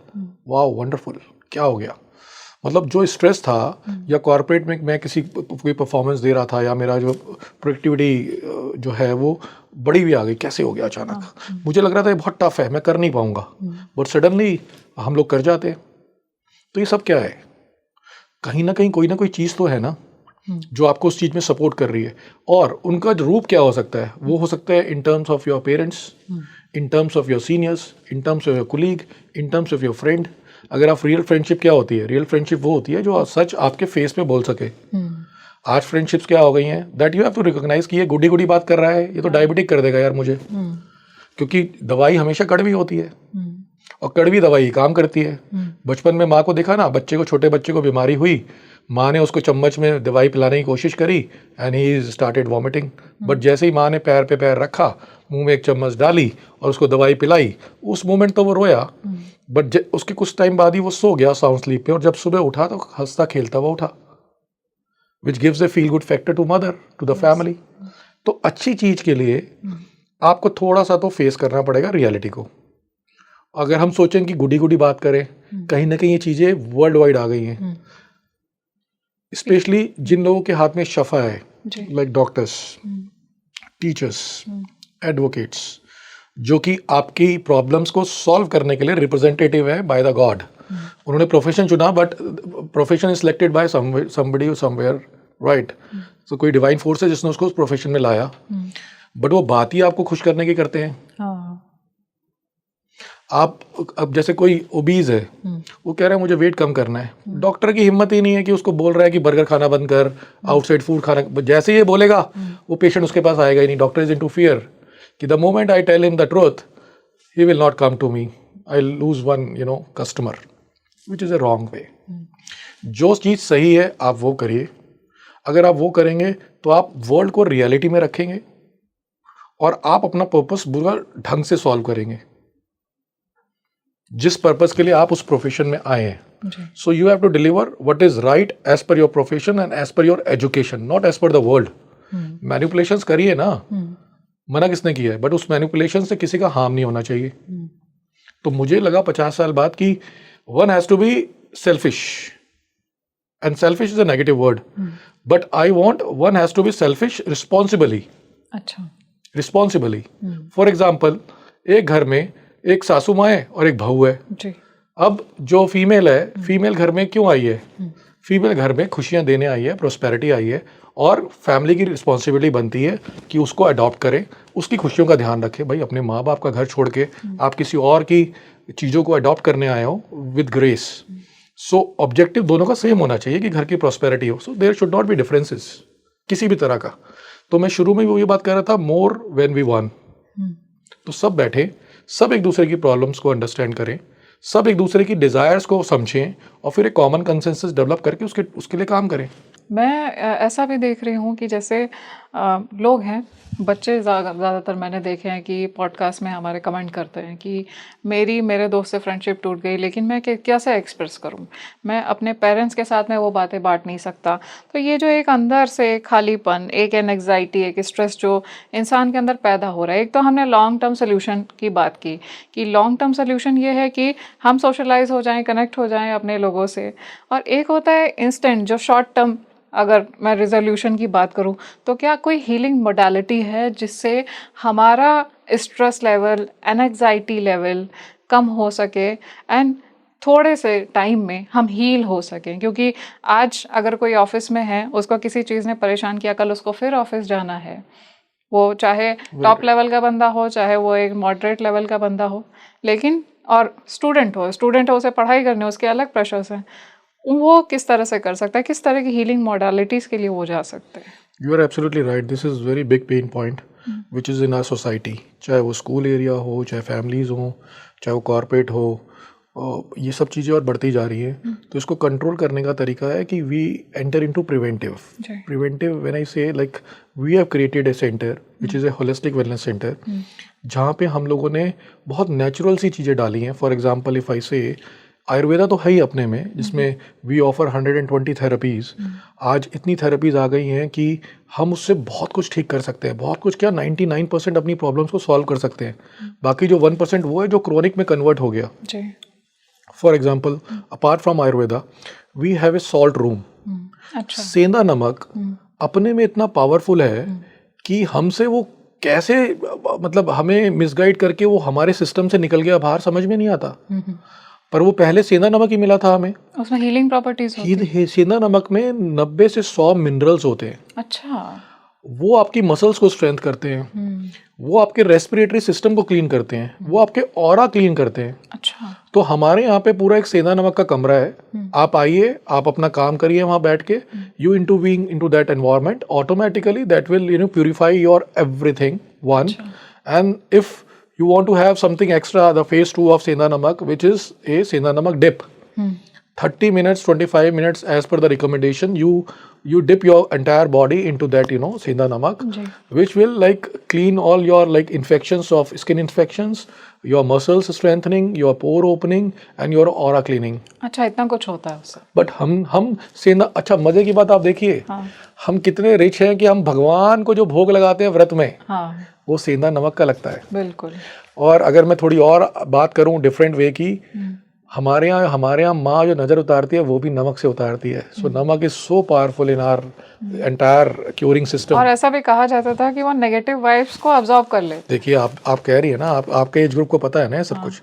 wow wonderful, क्या हो गया। मतलब जो स्ट्रेस था, या कॉर्पोरेट में मैं किसी कोई परफॉर्मेंस दे रहा था, या मेरा जो प्रोडक्टिविटी जो है वो बड़ी भी आ गई, कैसे हो गया अचानक। मुझे लग रहा था ये बहुत टफ है, मैं कर नहीं पाऊंगा, बट सडनली हम लोग कर जाते। तो ये सब क्या है? कहीं ना कोई चीज़ तो है ना जो आपको उस चीज़ में सपोर्ट कर रही है। और उनका जो रूप क्या हो सकता है? वो हो सकता है इन terms of your parents, in terms of your seniors, in terms of your colleague, in terms of your friend. अगर आप रियल फ्रेंडशिप क्या होती है? रियल फ्रेंडशिप वो होती है जो सच आपके फेस पे बोल सके। आज फ्रेंडशिप्स क्या हो गई हैं? That you have to recognise कि ये गुडी गुडी बात कर रहा है, ये तो डायबिटिक कर देगा यार मुझे। क्योंकि दवाई हमेशा कड़वी होती है, और कड़वी दवाई काम करती है। बचपन में माँ को देखा ना, बच्चे को, छोटे बच्चे को बीमारी हुई, माँ ने उसको चम्मच में दवाई पिलाने की कोशिश करी and he started vomiting. But जैसे ही माँ ने पैर पे पैर रखा, मुंह में एक चम्मच डाली और उसको दवाई पिलाई, उस मोमेंट तो वो रोया, बट उसके कुछ टाइम बाद ही वो सो गया साउंड स्लीप पे, और जब सुबह उठा तो हंसता खेलता हुआ उठा, which gives a feel good factor to mother, to the family. तो अच्छी चीज के लिए आपको थोड़ा सा तो फेस करना पड़ेगा रियलिटी को। अगर हम सोचें कि गुडी गुडी बात करें, कहीं ना कहीं ये चीजें वर्ल्ड वाइड आ गई हैं, स्पेशली जिन लोगों के हाथ में शफा है, लाइक डॉक्टर्स, टीचर्स, एडवोकेट्स, जो कि आपकी प्रॉब्लम्स को सॉल्व करने के लिए रिप्रेजेंटेटिव है बाय द गॉड। उन्होंने प्रोफेशन चुना, but profession is selected by somebody somewhere, right. तो कोई डिवाइन फोर्स है जिसने उसको उस प्रोफेशन में लाया, बट वो बात ही आपको खुश करने की करते हैं। आप अब जैसे कोई ओबीज है, वो कह रहा है मुझे वेट कम करना है, डॉक्टर की हिम्मत ही नहीं है कि उसको बोल रहा है कि बर्गर खाना बंद कर, आउटसाइड फूड खाना, जैसे ये बोलेगा वो पेशेंट उसके पास आएगा ही नहीं। डॉक्टर इज इनटू फियर कि the moment I tell him the truth, he will not come to me, I lose one customer, which is a wrong way. जो चीज़ सही है आप वो करिए। अगर आप वो करेंगे तो आप वर्ल्ड को रियलिटी में रखेंगे, और आप अपना पर्पस पूरा ढंग से सॉल्व करेंगे, जिस पर्पस के लिए आप उस प्रोफेशन में आए हैं। So you have to deliver what is right as per your profession and as per your education, not as per the world. Manipulations करिए ना, मना किसने किया है, बट उस मैनिपुलेशन से किसी का हार्म नहीं होना चाहिए। तो मुझे लगा 50 साल बाद कि one has to be selfish, and selfish is a negative word, but I want one has to be selfish responsibly. अच्छा, रिस्पॉन्सिबली। फॉर एग्जाम्पल, एक घर में एक सासू माँ है और एक बहू है जी। अब जो फीमेल है, फीमेल घर में क्यों आई है? फीमेल घर में खुशियां देने आई है, प्रोस्पेरिटी आई है, और फैमिली की रिस्पॉन्सिबिलिटी बनती है कि उसको अडॉप्ट करें, उसकी खुशियों का ध्यान रखें। भाई अपने माँ बाप का घर छोड़ के आप किसी और की चीज़ों को अडॉप्ट करने आए हो विद ग्रेस। सो ऑब्जेक्टिव दोनों का सेम होना चाहिए कि घर की प्रॉस्पेरिटी हो। So there should not be differences किसी भी तरह का। तो मैं शुरू में भी वही बात कर रहा था, मोर व्हेन वी वन। तो सब बैठे, सब एक दूसरे की प्रॉब्लम्स को अंडरस्टैंड करें, सब एक दूसरे की डिज़ायर्स को समझें और फिर एक कॉमन कंसेंसस डेवलप करके उसके लिए काम करें। मैं ऐसा भी देख रही हूँ कि जैसे लोग हैं, बच्चे ज़्यादातर मैंने देखे हैं कि पॉडकास्ट में हमारे कमेंट करते हैं कि मेरे दोस्त से फ्रेंडशिप टूट गई, लेकिन मैं कैसे एक्सप्रेस करूँ, मैं अपने पेरेंट्स के साथ में वो बातें बांट नहीं सकता। तो ये जो एक अंदर से खालीपन, एक एंग्जाइटी, एक स्ट्रेस जो इंसान के अंदर पैदा हो रहा है। एक तो हमने लॉन्ग टर्म सोल्यूशन की बात की कि लॉन्ग टर्म सोल्यूशन ये है कि हम सोशलाइज हो जाएं, कनेक्ट हो जाएं अपने लोगों से, और एक होता है इंस्टेंट जो शॉर्ट टर्म। अगर मैं रिजोल्यूशन की बात करूं तो क्या कोई हीलिंग मोडालिटी है जिससे हमारा स्ट्रेस लेवल, एंग्जाइटी लेवल कम हो सके एंड थोड़े से टाइम में हम हील हो सकें? क्योंकि आज अगर कोई ऑफिस में है, उसको किसी चीज़ ने परेशान किया, कल उसको फिर ऑफिस जाना है, वो चाहे टॉप लेवल का बंदा हो, चाहे वो एक मॉडरेट लेवल का बंदा हो, लेकिन और स्टूडेंट हो, उसे पढ़ाई करनी हो, उसके अलग प्रेशर्स हैं। वो किस तरह से कर सकता है, किस तरह की हीलिंग मॉडलिटीज़ के लिए वो जा सकते हैं? You are absolutely right, this is very big pain point which is in our society, चाहे वो स्कूल एरिया हो, चाहे फैमिलीज़ हो, चाहे वो कॉर्पोरेट हो, ये सब चीज़ें और बढ़ती जा रही हैं। तो इसको कंट्रोल करने का तरीका है कि we enter into preventive when I say like we have created a centre which is a holistic wellness centre, जहाँ पे हम लोगों ने बहुत नेचुरल सी चीज़ें डाली हैं। फॉर एग्जांपल इफ़ आई से आयुर्वेदा तो है ही अपने में, जिसमें वी ऑफर 120 थेरेपीज़। आज इतनी थेरेपीज़ आ गई हैं कि हम उससे बहुत कुछ ठीक कर सकते हैं, बहुत कुछ क्या 99% अपनी प्रॉब्लम्स को सॉल्व कर सकते हैं। बाकी जो 1% वो है जो क्रोनिक में कन्वर्ट हो गया। For example apart from Ayurveda we have a salt room. अच्छा। सेंधा नमक अपने में इतना पावरफुल है कि हमसे वो कैसे, मतलब हमें मिसगाइड करके वो हमारे सिस्टम से निकल गया बाहर, समझ में नहीं आता। पर वो पहले सेंधा नमक ही मिला था हमें, उसमें हीलिंग प्रॉपर्टीज होती हैं। सेंधा नमक में 90 से 100 मिनरल्स होते हैं। अच्छा। वो आपकी मसल्स को स्ट्रेंथ करते हैं, वो आपके रेस्पिरेटरी सिस्टम को क्लीन करते हैं, वो आपके ऑरा क्लीन करते हैं। अच्छा। तो हमारे यहाँ पे पूरा एक सेंधा नमक का कमरा है, आप आइए, आप अपना काम करिए वहाँ बैठ के, you intervene into that environment, automatically that will purify your everything one. And if you want to have something extra, the phase 2 of Sendha Namak, which is a Sendha Namak dip. 30 minutes, 25 minutes as per the recommendation, you dip your entire body into that, Sendha Namak, which will like clean all your like infections of skin infections, your muscles strengthening, your pore opening and your aura cleaning. अच्छा, इतना कुछ होता है उससे। But हम सेंधा, अच्छा मजे की बात आप देखिए, हम कितने रिच हैं कि हम भगवान को जो भोग लगाते हैं व्रत में, वो सेंधा नमक का लगता है। बिल्कुल। और अगर मैं थोड़ी और बात करूं डिफरेंट वे की, हमारे यहाँ माँ जो नज़र उतारती है वो भी नमक से उतारती है। So namak is so powerful in our entire curing system. और ऐसा भी कहा जाता था कि वो नेगेटिव वाइब्स को अब्सॉर्ब कर ले। देखिए आप कह रही है ना, आपके एज ग्रुप को पता है ना सब कुछ।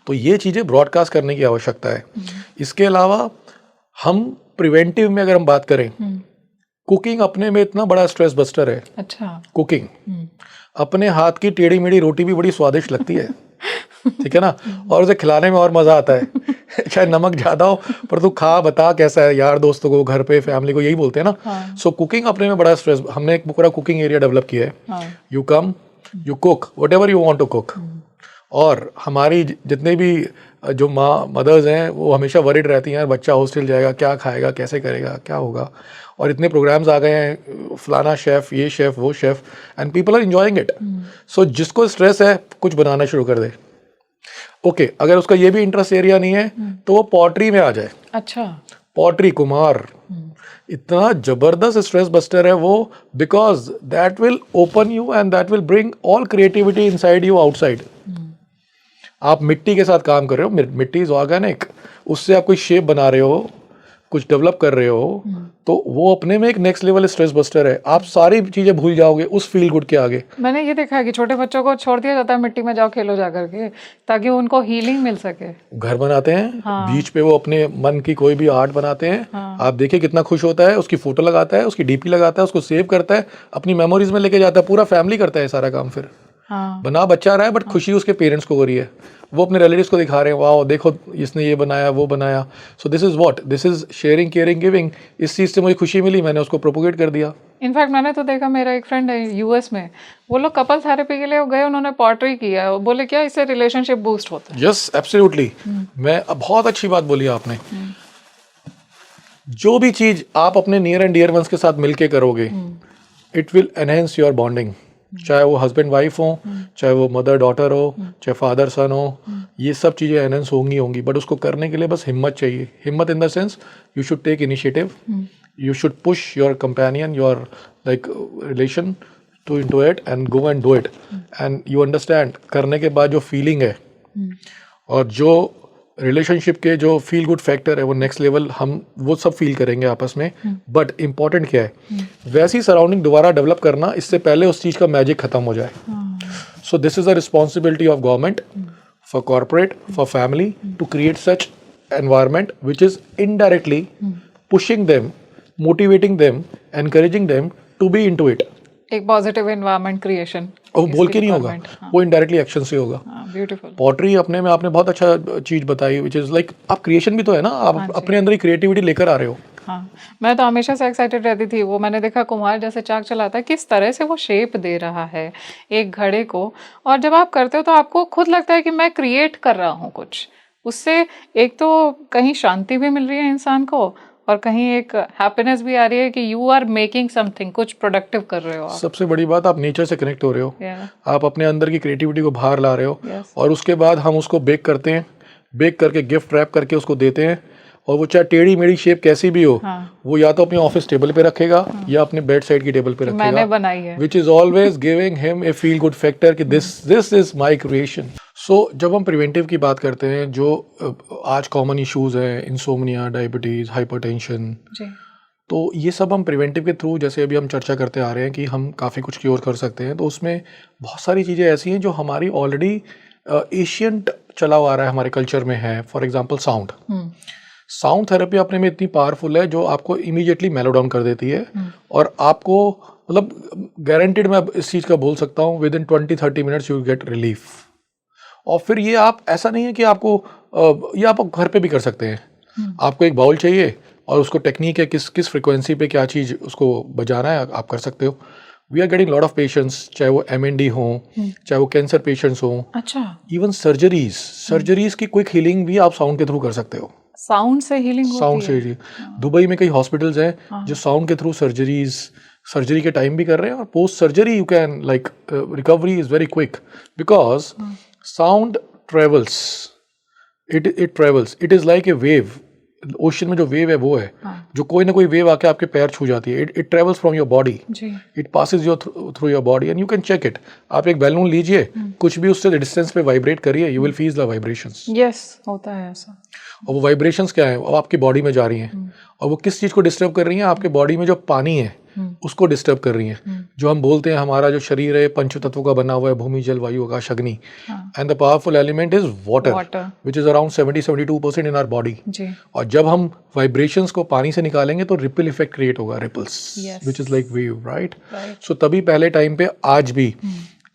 तो ये चीज़ें ब्रॉडकास्ट करने की आवश्यकता है। इसके अलावा हम प्रिवेंटिव में अगर हम बात करें, कुकिंग अपने में इतना बड़ा स्ट्रेस बस्टर है। अच्छा। कुकिंग, अपने हाथ की टेढ़ी मेढ़ी रोटी भी बड़ी स्वादिष्ट लगती है, ठीक है ना, और उसे खिलाने में और मजा आता है। चाहे नमक ज्यादा हो, पर तू खा बता कैसा है, यार दोस्तों को, घर पे, फैमिली को, यही बोलते हैं ना। सो कुकिंग अपने में बड़ा स्ट्रेस, हमने एक पूरा कुकिंग एरिया डेवलप किया है। You come, you cook whatever you want to cook. और हमारी जितने भी जो मदर्स हैं वो हमेशा वरीड रहती हैं, बच्चा हॉस्टल जाएगा, क्या खाएगा, कैसे करेगा, क्या होगा। और इतने प्रोग्राम्स आ गए हैं, फलाना शेफ़, ये शेफ़, वो chef, and people are enjoying it. So जिसको स्ट्रेस है कुछ बनाना शुरू कर दे। ओके, अगर उसका ये भी इंटरेस्ट एरिया नहीं है तो वो पॉटरी में आ जाए। अच्छा। पॉटरी, कुम्हार, इतना जबरदस्त स्ट्रेस बस्टर है वो, because that will open you and that will bring all creativity inside you outside. आप मिट्टी के साथ काम कर रहे हो, मिट्टी इज ऑर्गेनिक, उससे आप कोई शेप बना रहे हो, कुछ डेवलप कर रहे हो, तो वो अपने में एक नेक्स्ट लेवल स्ट्रेस बस्टर है। आप सारी चीजें भूल जाओगे उस फील गुड के आगे। मैंने ये देखा है कि छोटे बच्चों को छोड़ दिया जाता है मिट्टी में, जाओ खेलो जा करके, ताकि उनको हीलिंग मिल सके। घर बनाते हैं, बीच पे वो अपने मन की कोई भी आर्ट बनाते हैं। आप देखिए कितना खुश होता है, उसकी फोटो लगाता है, उसकी डीपी लगाता है, उसको सेव करता है, अपनी मेमोरीज में लेके जाता है, पूरा फैमिली करता है सारा काम फिर। हाँ बना बच्चा रहा है बट खुशी उसके पेरेंट्स को हो रही है, वो अपने रिलेटिव्स को दिखा रहे हैं, वाह देखो इसने ये बनाया वो बनाया. सो this is what, this is sharing caring giving. इस चीज़ से मुझे खुशी मिली, मैंने उसको प्रोपोगेट कर दिया. इनफैक्ट मैंने तो देखा, मेरा एक फ्रेंड है यूएस में, वो लोग कपल थेरेपी के लिए गए, उन्होंने पॉटरी किया, बोले क्या इससे रिलेशनशिप बूस्ट होता है. Yes absolutely. मैं बहुत अच्छी बात बोली आपने. जो भी चीज आप अपने नियर एंड डियर वंस के साथ मिलके करोगे, it will enhance your bonding. चाहे वो हस्बैंड वाइफ हो, चाहे वो मदर डॉटर हो, चाहे फादर सन हो, ये सब चीज़ें एनहेंस होंगी. बट उसको करने के लिए बस हिम्मत चाहिए. Himmat in the sense you should take initiative, you should push your companion, your like relation to into it and go and do it. And you understand करने के बाद जो फीलिंग है और जो रिलेशनशिप के जो फील गुड फैक्टर है वो नेक्स्ट लेवल, हम वो सब फील करेंगे आपस में. बट इम्पॉर्टेंट क्या है, वैसी सराउंडिंग दोबारा डेवलप करना, इससे पहले उस चीज़ का मैजिक खत्म हो जाए. So this is a responsibility of government, for corporate, for family, to create such environment which is indirectly pushing them, motivating them, encouraging them to be into it. एक पॉजिटिव एनवायरनमेंट क्रिएशन. वो बोल के नहीं होगा, वो indirectly action से होगा. Beautiful. Pottery अपने में आपने बहुत अच्छा चीज बताई, विच इज लाइक आप क्रिएशन भी तो है ना, आप अपने अंदर ही क्रिएटिविटी लेकर आ रहे हो. हाँ, मैं तो हमेशा से एक्साइटेड रहती थी. वो मैंने देखा कुम्हार जैसे चाक चलाता है, किस तरह से वो शेप दे रहा है एक घड़े को, और जब आप करते हो तो आपको खुद लगता है कि मैं क्रिएट कर रहा हूँ कुछ. उससे एक तो कहीं शांति भी मिल रही है इंसान को, और कहीं एक हैप्पीनेस भी आ रही है कि यू आर मेकिंग समथिंग, कुछ प्रोडक्टिव कर रहे हो आप. सबसे बड़ी बात, आप नेचर से कनेक्ट हो रहे हो. आप अपने अंदर की क्रिएटिविटी को बाहर ला रहे हो. और उसके बाद हम उसको बेक करते हैं, बेक करके गिफ्ट रैप करके उसको देते हैं. और वो चाहे टेढ़ी मेढ़ी शेप कैसी भी हो, वो या तो अपने ऑफिस टेबल पे रखेगा या अपने बेड साइड की टेबल पे रखेगा. मैंने बनाई है, which is always giving him a feel good factor कि दिस इज माई क्रिएशन. सो जब हम प्रिवेंटिव की बात करते हैं, जो आज कॉमन इश्यूज हैं, इंसोमनिया, डायबिटीज, हाइपरटेंशन, तो ये सब हम प्रिवेंटिव के थ्रू, जैसे अभी हम चर्चा करते आ रहे हैं कि हम काफ़ी कुछ क्योर कर सकते हैं, तो उसमें बहुत सारी चीज़ें ऐसी हैं जो हमारी ऑलरेडी एशियंट चला हुआ आ रहा है, हमारे कल्चर में है. फॉर एग्जाम्पल साउंड थेरेपी अपने में इतनी पावरफुल है जो आपको इमीडिएटली मेलो डाउन कर देती है. और आपको मतलब गारंटेड मैं इस चीज़ का बोल सकता हूँ, with in 20-30 minutes you get relief. और फिर ये आप ऐसा नहीं है कि आपको ये आप घर पे भी कर सकते हैं. आपको एक बाउल चाहिए और उसको टेक्निक है किस फ्रिक्वेंसी पे क्या चीज़ उसको बजाना है, आप कर सकते हो. We are getting lot of patients, चाहे वो MND हो, चाहे वो कैंसर पेशेंट्स हो, अच्छा, इवन सर्जरीज की क्विक हीलिंग भी आप साउंड के थ्रू कर सकते हो. साउंड से हीलिंग होती है. साउंड से ही. दुबई में कई हॉस्पिटल्स हैं जो साउंड के थ्रू सर्जरी के टाइम भी कर रहे हैं, और post surgery you can like recovery is very quick, because sound travels, it is like a wave. Ocean में जो वेव है वो है, जो कोई ना कोई वेव आके आपके पैर छू जाती है. It travels from your body, it passes through your body and you can check it. आप एक बैलून लीजिए, कुछ भी उससे डिस्टेंस पे वाइब्रेट करिए, you will feel the vibrations. Yes, होता है ऐसा. और वो वाइब्रेशंस क्या है, वो आपकी बॉडी में जा रही हैं. और वो किस चीज़ को डिस्टर्ब कर रही हैं, आपके बॉडी में जो पानी है उसको डिस्टर्ब कर रही हैं. जो हम बोलते हैं हमारा जो शरीर है पंच तत्वों का बना हुआ है, भूमि, जल, वायु, आकाश, अग्नि, and the powerful element is water, which is around 70-72% in our body. और जब हम वाइब्रेशंस को पानी से निकालेंगे तो रिपल इफेक्ट क्रिएट होगा, ripples, which is like wave, right. So तभी पहले टाइम पे, आज भी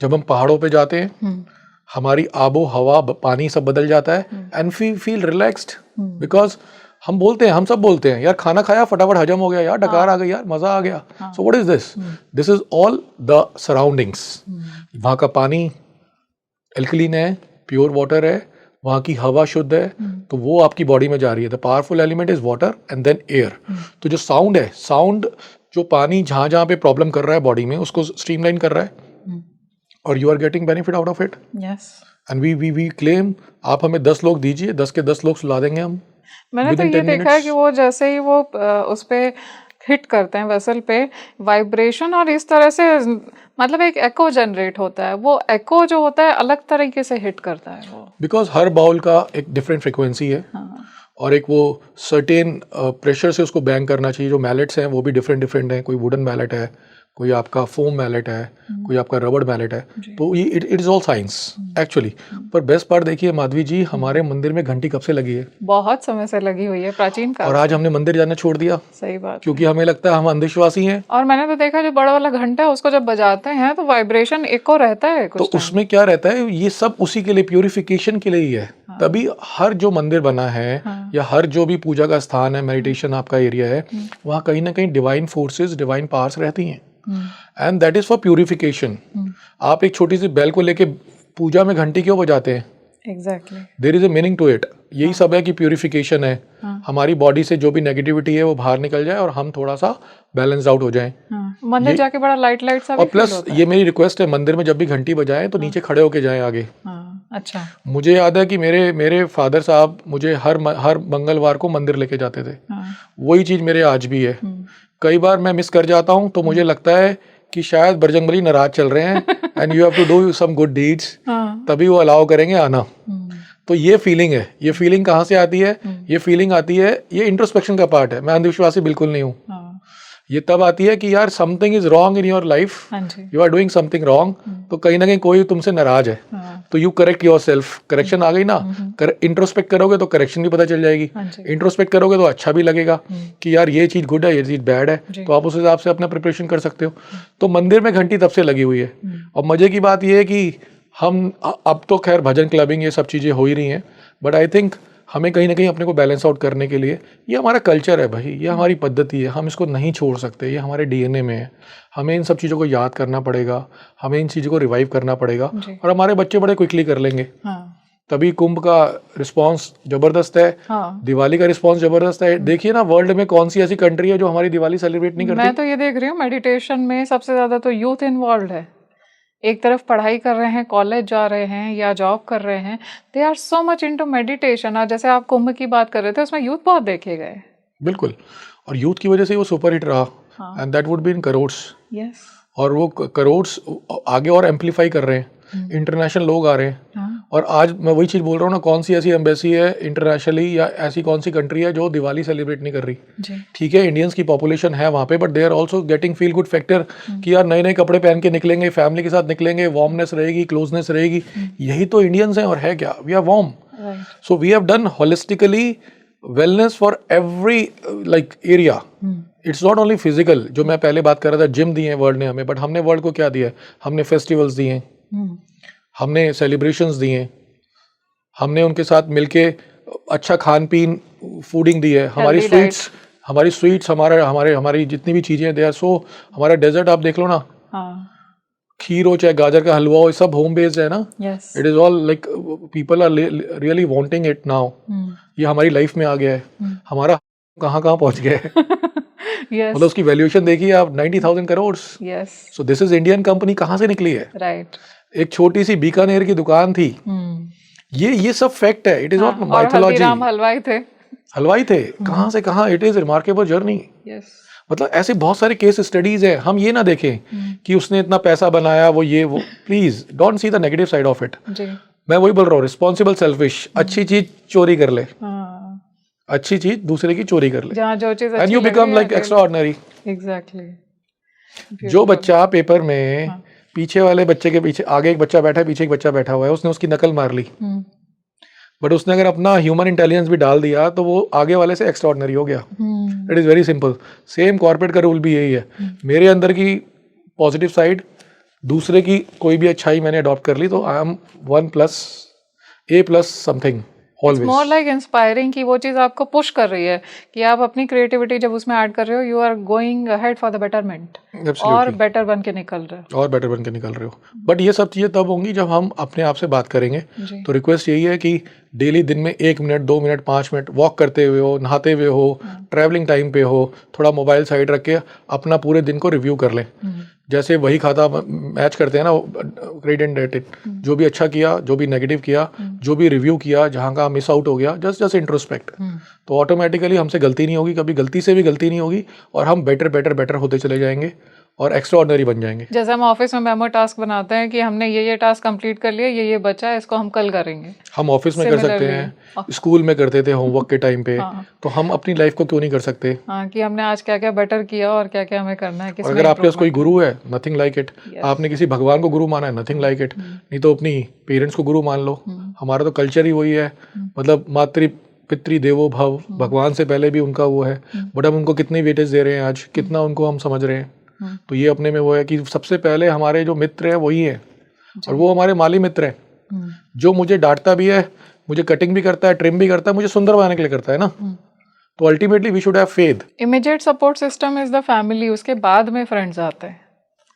जब हम पहाड़ों पे जाते हैं, हमारी आबो हवा, पानी सब बदल जाता है, एंड फील रिलैक्स्ड. बिकॉज हम सब बोलते हैं यार खाना खाया फटाफट हजम हो गया, यार डकार आ गई, यार मजा आ गया. So what is this? This is all the surroundings. वहाँ का पानी एल्कलीन है, प्योर वाटर है, वहाँ की हवा शुद्ध है, तो वो आपकी बॉडी में जा रही है. The powerful element is water and then air. तो जो साउंड है, साउंड जो पानी जहाँ पे प्रॉब्लम कर रहा है बॉडी में, उसको स्ट्रीमलाइन कर रहा है, और you are getting benefit out of it. And we claim आप हमें 10 लोग दीजिए, 10 के 10 लोग सुला देंगे हम. मैंने तो ये देखा है कि वो जैसे ही वो उस पे हिट करते हैं वेसल पे, वाइब्रेशन, और इस तरह से मतलब एक एको जनरेट होता है. वो एको जो होता है अलग तरीके से हिट करता है वो, बिकॉज हर बाउल का एक डिफरेंट फ्रिक्वेंसी है. और एक वो सर्टेन प्रेशर से उसको बैंग करना चाहिए. जो मैलेट्स हैं वो भी डिफरेंट हैं. कोई वुडन मैलेट है, कोई आपका फोम मैलेट है, कोई आपका रबड़ मैलेट है, तो ये it is all science actually. पर बेस्ट पार्ट देखिए माधवी जी, हमारे मंदिर में घंटी कब से लगी है? बहुत समय से लगी हुई है, प्राचीन काल और आज हमने मंदिर जाना छोड़ दिया सही बात। क्योंकि हमें लगता है हम अंधविश्वासी हैं। और मैंने तो देखा जो बड़ा वाला घंटा है उसको जब बजाते हैं तो वाइब्रेशन इको रहता है कुछ तो उसमें क्या रहता है, ये सब उसी के लिए, प्यूरिफिकेशन के लिए ही है। तभी हर जो मंदिर बना है या हर जो भी पूजा का स्थान है, मेडिटेशन आपका एरिया है, वहाँ कहीं ना कहीं डिवाइन फोर्सेस, डिवाइन पावर्स रहती हैं, and that is for purification. आप एक छोटी सी बेल को लेके पूजा में घंटी क्यों बजाते हैं? Exactly, there is a meaning to it. यही सब है कि प्यूरिफिकेशन है, हमारी बॉडी से जो भी नेगेटिविटी है वो बाहर निकल जाए और हम थोड़ा सा बैलेंस आउट हो जाएं। मंदिर जाके बड़ा लाइट लाइट सा भी और फील प्लस होता है। ये मेरी रिक्वेस्ट है, मंदिर में जब भी घंटी बजाएं तो नीचे खड़े होके जाएं आगे। अच्छा, मुझे याद है कि मेरे फादर साहब मुझे हर मंगलवार को मंदिर लेके जाते थे। वही चीज मेरे आज भी है। कई बार मैं मिस कर जाता हूँ तो मुझे लगता है कि शायद बजरंगबली नाराज चल रहे हैं and you have to do some good deeds, तभी वो अलाउ करेंगे आना। तो ये फीलिंग है। ये फीलिंग कहाँ से आती है? ये फीलिंग आती है, ये इंट्रोस्पेक्शन का पार्ट है। मैं अंधविश्वासी बिल्कुल नहीं हूँ। ये तब आती है कि यार something is wrong in your life, you are doing something wrong, तो कहीं ना कहीं कोई तुमसे नाराज है, तो you correct yourself. Correction आ गई ना, इंट्रोस्पेक्ट करोगे तो करेक्शन भी पता चल जाएगी। इंट्रोस्पेक्ट करोगे तो अच्छा भी लगेगा कि यार ये चीज गुड है, ये चीज बैड है, तो आप उस हिसाब से अपना प्रिपरेशन कर सकते हो। तो मंदिर में घंटी तब से लगी हुई है। और मजे की बात यह है कि हम अब तो खैर भजन क्लबिंग ये सब चीज़ें हो ही रही हैं, बट आई थिंक हमें कहीं ना कहीं अपने को बैलेंस आउट करने के लिए, ये हमारा कल्चर है भाई, ये हमारी पद्धति है, हम इसको नहीं छोड़ सकते, ये हमारे डीएनए में है। हमें इन सब चीज़ों को याद करना पड़ेगा, हमें इन चीज़ों को रिवाइव करना पड़ेगा, और हमारे बच्चे बड़े क्विकली कर लेंगे। तभी कुंभ का रिस्पांस जबरदस्त है, दिवाली का रिस्पांस जबरदस्त है। देखिए ना, वर्ल्ड में कौन सी ऐसी कंट्री है जो हमारी दिवाली सेलिब्रेट नहीं करती? मैं तो ये देख रही हूँ मेडिटेशन में सबसे ज्यादा तो यूथ इन्वॉल्व है। एक तरफ पढ़ाई कर रहे हैं, कॉलेज जा रहे हैं या जॉब कर रहे हैं, they are so much into meditation. और जैसे आप कुंभ की बात कर रहे थे, उसमें यूथ बहुत देखे गए। बिल्कुल, और यूथ की वजह से वो सुपर हिट रहा, and that would be in crores. Yes, और वो करोड्स आगे और एम्पलीफाई कर रहे हैं, इंटरनेशनल लोग आ रहे हैं। और आज मैं वही चीज़ बोल रहा हूँ ना, कौन सी ऐसी एम्बेसी है इंटरनेशनली या ऐसी कौन सी कंट्री है जो दिवाली सेलिब्रेट नहीं कर रही? ठीक है, इंडियंस की पॉपुलेशन है वहाँ पे, but they are also getting feel good factor कि यार नए नए कपड़े पहन के निकलेंगे, फैमिली के साथ निकलेंगे, वार्मनेस रहेगी, क्लोजनेस रहेगी। यही तो इंडियंस हैं, और है क्या? We are warm. So we have done holistically wellness for every like area. It's not only physical, जो मैं पहले बात कर रहा था, जिम दिए हैं वर्ल्ड ने हमें, बट हमने वर्ल्ड को क्या दिया है? हमने फेस्टिवल्स दिए हैं, हमने सेलिब्रेशंस दिए हैं, हमने उनके साथ मिलके अच्छा खान पीन, फूडिंग दी है, हमारी स्वीट्स, हमारी जितनी भी चीज़ें दे आर सो। हमारा डेजर्ट आप देख लो ना, खीर हो चाहे गाजर का हलवा हो, सब होम बेस्ड है ना। It is all like people are really wanting it now. ये हमारी लाइफ में आ गया है, हमारा कहाँ कहाँ पहुँच गया है। मतलब उसकी वैल्यूएशन देखिए आप, 90,000 करोड़। सो दिस इज इंडियन कंपनी कहाँ से निकली है? राइट। एक छोटी सी बीकानेर की दुकान थी। ये सब फैक्ट है, इट इज नॉट माइथोलॉजी। हलवाई थे कहाँ से कहाँ। It is remarkable journey. मतलब ऐसे बहुत सारे केस स्टडीज है। हम ये ना देखें कि उसने इतना पैसा बनाया, वो please don't see the negative side of it. मैं वही बोल रहा हूँ, रिस्पॉन्सिबल सेल्फिश। अच्छी चीज चोरी कर ले, अच्छी चीज दूसरे की चोरी कर ले, and you become like extra ordinary. Exactly. जो बच्चा पेपर में पीछे वाले बच्चे के पीछे, आगे एक बच्चा बैठा है, पीछे एक बच्चा बैठा हुआ है, उसने उसकी नकल मार ली, बट उसने अगर अपना ह्यूमन इंटेलिजेंस भी डाल दिया तो वो आगे वाले से एक्स्ट्रा ऑर्डिनरी हो गया। It is very simple. Same corporate का रूल भी यही है। मेरे अंदर की पॉजिटिव साइड, दूसरे की कोई भी अच्छाई मैंने अडॉप्ट कर ली, तो I am 1+A+ something. It's more like inspiring कि वो चीज़ आपको पुश कर रही है कि आप अपनी क्रिएटिविटी जब उसमें ऐड कर रहे हो, you are going ahead for the betterment, और बेटर बन के निकल रहे हो। बट ये सब चीज़ें तब होंगी जब हम अपने आप से बात करेंगे। तो रिक्वेस्ट यही है कि डेली दिन में 1 मिनट, 2 मिनट, 5 मिनट वॉक करते हुए हो, नहाते हुए हो, ट्रैवलिंग टाइम पे हो, थोड़ा मोबाइल साइड रख के अपना पूरे दिन को रिव्यू कर लें। जैसे वही खाता मैच करते हैं ना, ग्रेड एंड डेटेड, जो भी अच्छा किया, जो भी नेगेटिव किया, जो भी रिव्यू किया, जहाँ का मिस आउट हो गया, जस्ट इंट्रोस्पेक्ट, तो ऑटोमेटिकली हमसे गलती नहीं होगी, कभी गलती से भी गलती नहीं होगी, और हम बेटर होते चले जाएंगे। और एक्स्ट्रा ऑर्डिनरी बन जाएंगे। जैसे हम ऑफिस में मेमो टास्क बनाते हैं कि हमने ये टास्क कंप्लीट कर लिया, ये बचा है, इसको हम कल करेंगे। हम ऑफिस में कर सकते हैं, स्कूल में करते थे होमवर्क के टाइम पे, हाँ। तो हम अपनी लाइफ को क्यों नहीं कर सकते? हाँ, कि हमने आज क्या क्या बेटर किया और क्या क्या हमें करना है, और किसमें अगर आपके पास कोई improvement गुरु है, नथिंग लाइक इट। Yes. आपने किसी भगवान को गुरु माना है, नथिंग लाइक इट। नहीं तो अपनी पेरेंट्स को गुरु मान लो। हमारा तो कल्चर ही वही है, मतलब मातृ पितृ देवो भव, भगवान से पहले भी उनका वो है। बट हम उनको कितनी वेटेज दे रहे हैं आज, कितना उनको हम समझ रहे हैं। तो ये अपने में वो है कि सबसे पहले हमारे जो मित्र है वही है, और वो हमारे माली मित्र है, जो मुझे डांटता भी है, मुझे कटिंग भी करता है, ट्रिम भी करता है, मुझे सुंदर बनाने के लिए करता है ना। तो ultimately we should have faith. Immediate support system is the family, उसके बाद में फ्रेंड्स आते हैं।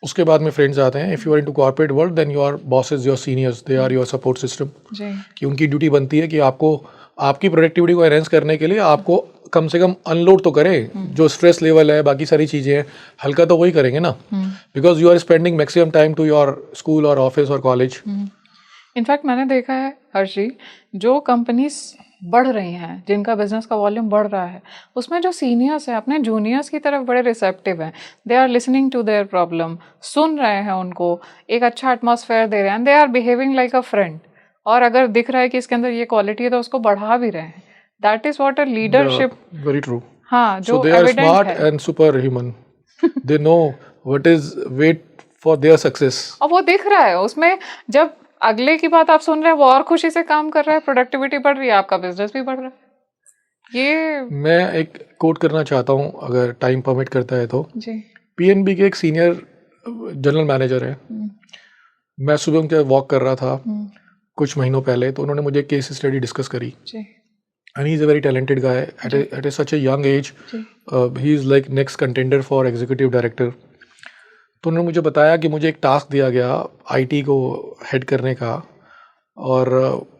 उसके बाद में फ्रेंड्स आते हैं। If you are into corporate world then your bosses, your seniors, they are your support system. जी। कि उनकी ड्यूटी बनती है कि आपको आपकी प्रोडक्टिविटी को एनहेंस करने के लिए आपको कम से कम अनलोड तो करें। जो स्ट्रेस लेवल है, बाकी सारी चीज़ें हैं, हल्का तो वही करेंगे ना, because you are spending maximum time to your school और ऑफिस और कॉलेज। इनफैक्ट मैंने देखा है हर्ष जी, जो कंपनीज बढ़ रही हैं, जिनका बिजनेस का वॉल्यूम बढ़ रहा है, उसमें जो सीनियर्स हैं अपने जूनियर्स की तरफ बड़े रिसेप्टिव हैं। They are listening to their problem, सुन रहे हैं उनको, एक अच्छा एटमॉस्फेयर दे रहे हैं, they are behaving like a friend. और अगर दिख रहा है कि इसके अंदर ये क्वालिटी है तो उसको बढ़ा भी रहे हैं। That is what a leadership. Very true. हाँ, जो So they are evident smart है। and superhuman. They know what is wait for their success. और वो दिख रहा है उसमें, जब अगले की बात आप सुन रहे हैं, वो और खुशी से काम कर रहा है, प्रोडक्टिविटी बढ़ रही है, आपका बिजनेस भी बढ़ रहा है। ये मैं एक कोट करना चाहता हूँ, अगर टाइम परमिट करता है तो। जी। पीएनबी के एक सीनियर जनरल मैनेजर है। मैं सुबह उनके वॉक कर रहा था कुछ महीनों पहले, तो उन्होंने मुझे केस स्टडी डिस्कस करी। जी। And he is a very talented guy at such a young age. He is like next contender for executive director. तो उन्होंने मुझे बताया कि मुझे एक टास्क दिया गया आईटी को हेड करने का, और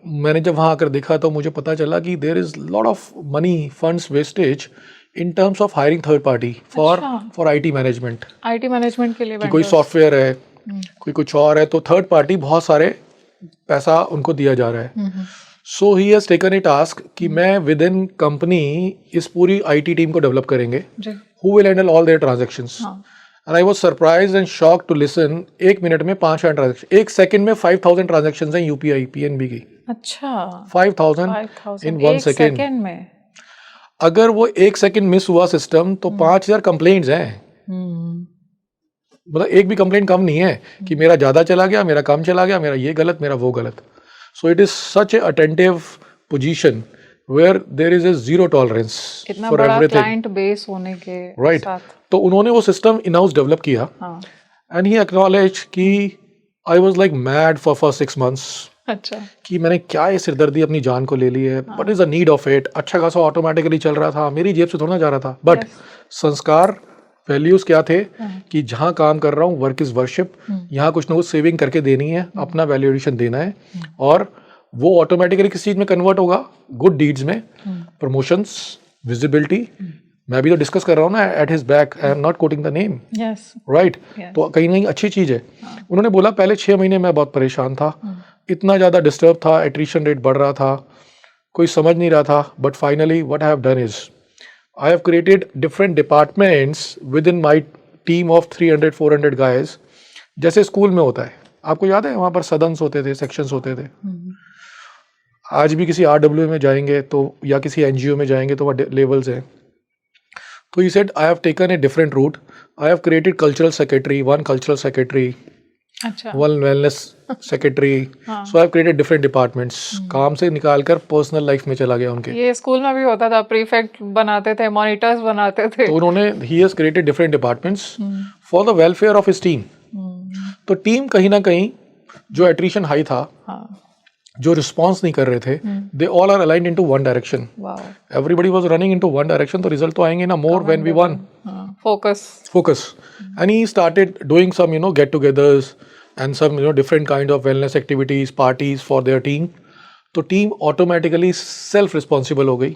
मैंने जब वहाँ आकर देखा तो मुझे पता चला कि there is lot of money funds wastage in terms of hiring third party for IT management. IT management के लिए कि कोई सॉफ्टवेयर है, कोई कुछ और है, तो थर्ड पार्टी बहुत सारे पैसा उनको दिया जा रहा है। So he has taken a task कि मैं विद इन कंपनी इस पूरी आईटी टीम को डेवलप करेंगे, who will handle all their transactions. And I was surprised and shocked to listen, 1 minute में 5,000 ट्रांजैक्शन, 1 सेकंड में 5,000 ट्रांजैक्शंस हैं यूपीआई पीएनबी की। अच्छा, 5,000 इन 1 सेकंड में। अगर वो 1 सेकंड मिस हुआ सिस्टम तो 5,000 कंप्लेंट्स हैं। मतलब एक भी कंप्लेंट कम नहीं है कि मेरा ज़्यादा चला गया, मेरा कम चला गया, मेरा ये गलत, मेरा वो गलत। So it is such a attentive position where there is a zero tolerance कितना for बड़ा everything. क्लाइंट बेस होने के Right. साथ। तो उन्होंने वो सिस्टम इन हाउस डेवलप किया, and he acknowledged कि I was like mad for first 6 months. अच्छा। कि मैंने क्या ये सिरदर्दी अपनी जान को ले ली है, what is the need of it? अच्छा खासा ऑटोमेटिकली चल रहा था, मेरी जेब से थोड़ा ना जा रहा था, बट संस्कार वैल्यूज क्या थे कि जहाँ काम कर रहा हूँ, वर्क इज वर्शिप, यहाँ कुछ ना कुछ सेविंग करके देनी है, अपना वैल्यू एडिशन देना है, और वो ऑटोमेटिकली किस चीज में कन्वर्ट होगा, गुड डीड्स में, प्रमोशंस, विजिबिलिटी। मैं भी तो डिस्कस कर रहा हूँ ना at his back, I am not coating the name, right. तो कहीं ना कहीं अच्छी चीज है। उन्होंने बोला पहले 6 महीने मैं बहुत परेशान था, इतना ज़्यादा डिस्टर्ब था, एट्रिशन रेट बढ़ रहा था, कोई समझ नहीं रहा था, but finally what I have done is I have created different departments within my team of 300-400 guys, जैसे स्कूल में होता है। आपको याद है वहाँ पर सदन्स होते थे, सेक्शंस होते थे। आज भी किसी RWA में जाएंगे तो, या किसी NGO में जाएंगे तो वहाँ लेवल्स हैं। तो he said I have taken a different route. I have created cultural secretary, one cultural secretary, अच्छा। one wellness secretary. So I have created different departments. काम से निकालकर पर्सनल लाइफ में चला गया उनके। ये स्कूल में भी होता था, प्रीफेक्ट बनाते थे, मॉनिटर्स बनाते थे। तो उन्होंने he has created different departments for the welfare of his team. तो टीम कहीं ना कहीं जो एट्रिशन हाई था, जो रिस्पॉन्स नहीं कर रहे थे, they all are aligned into one direction. Everybody was running into one direction, तो रिजल्ट तो आएंगे ना more when we one. Focus and he started doing some get togethers and some different kind of wellness activities, parties for their team. तो team automatically self responsible हो गई,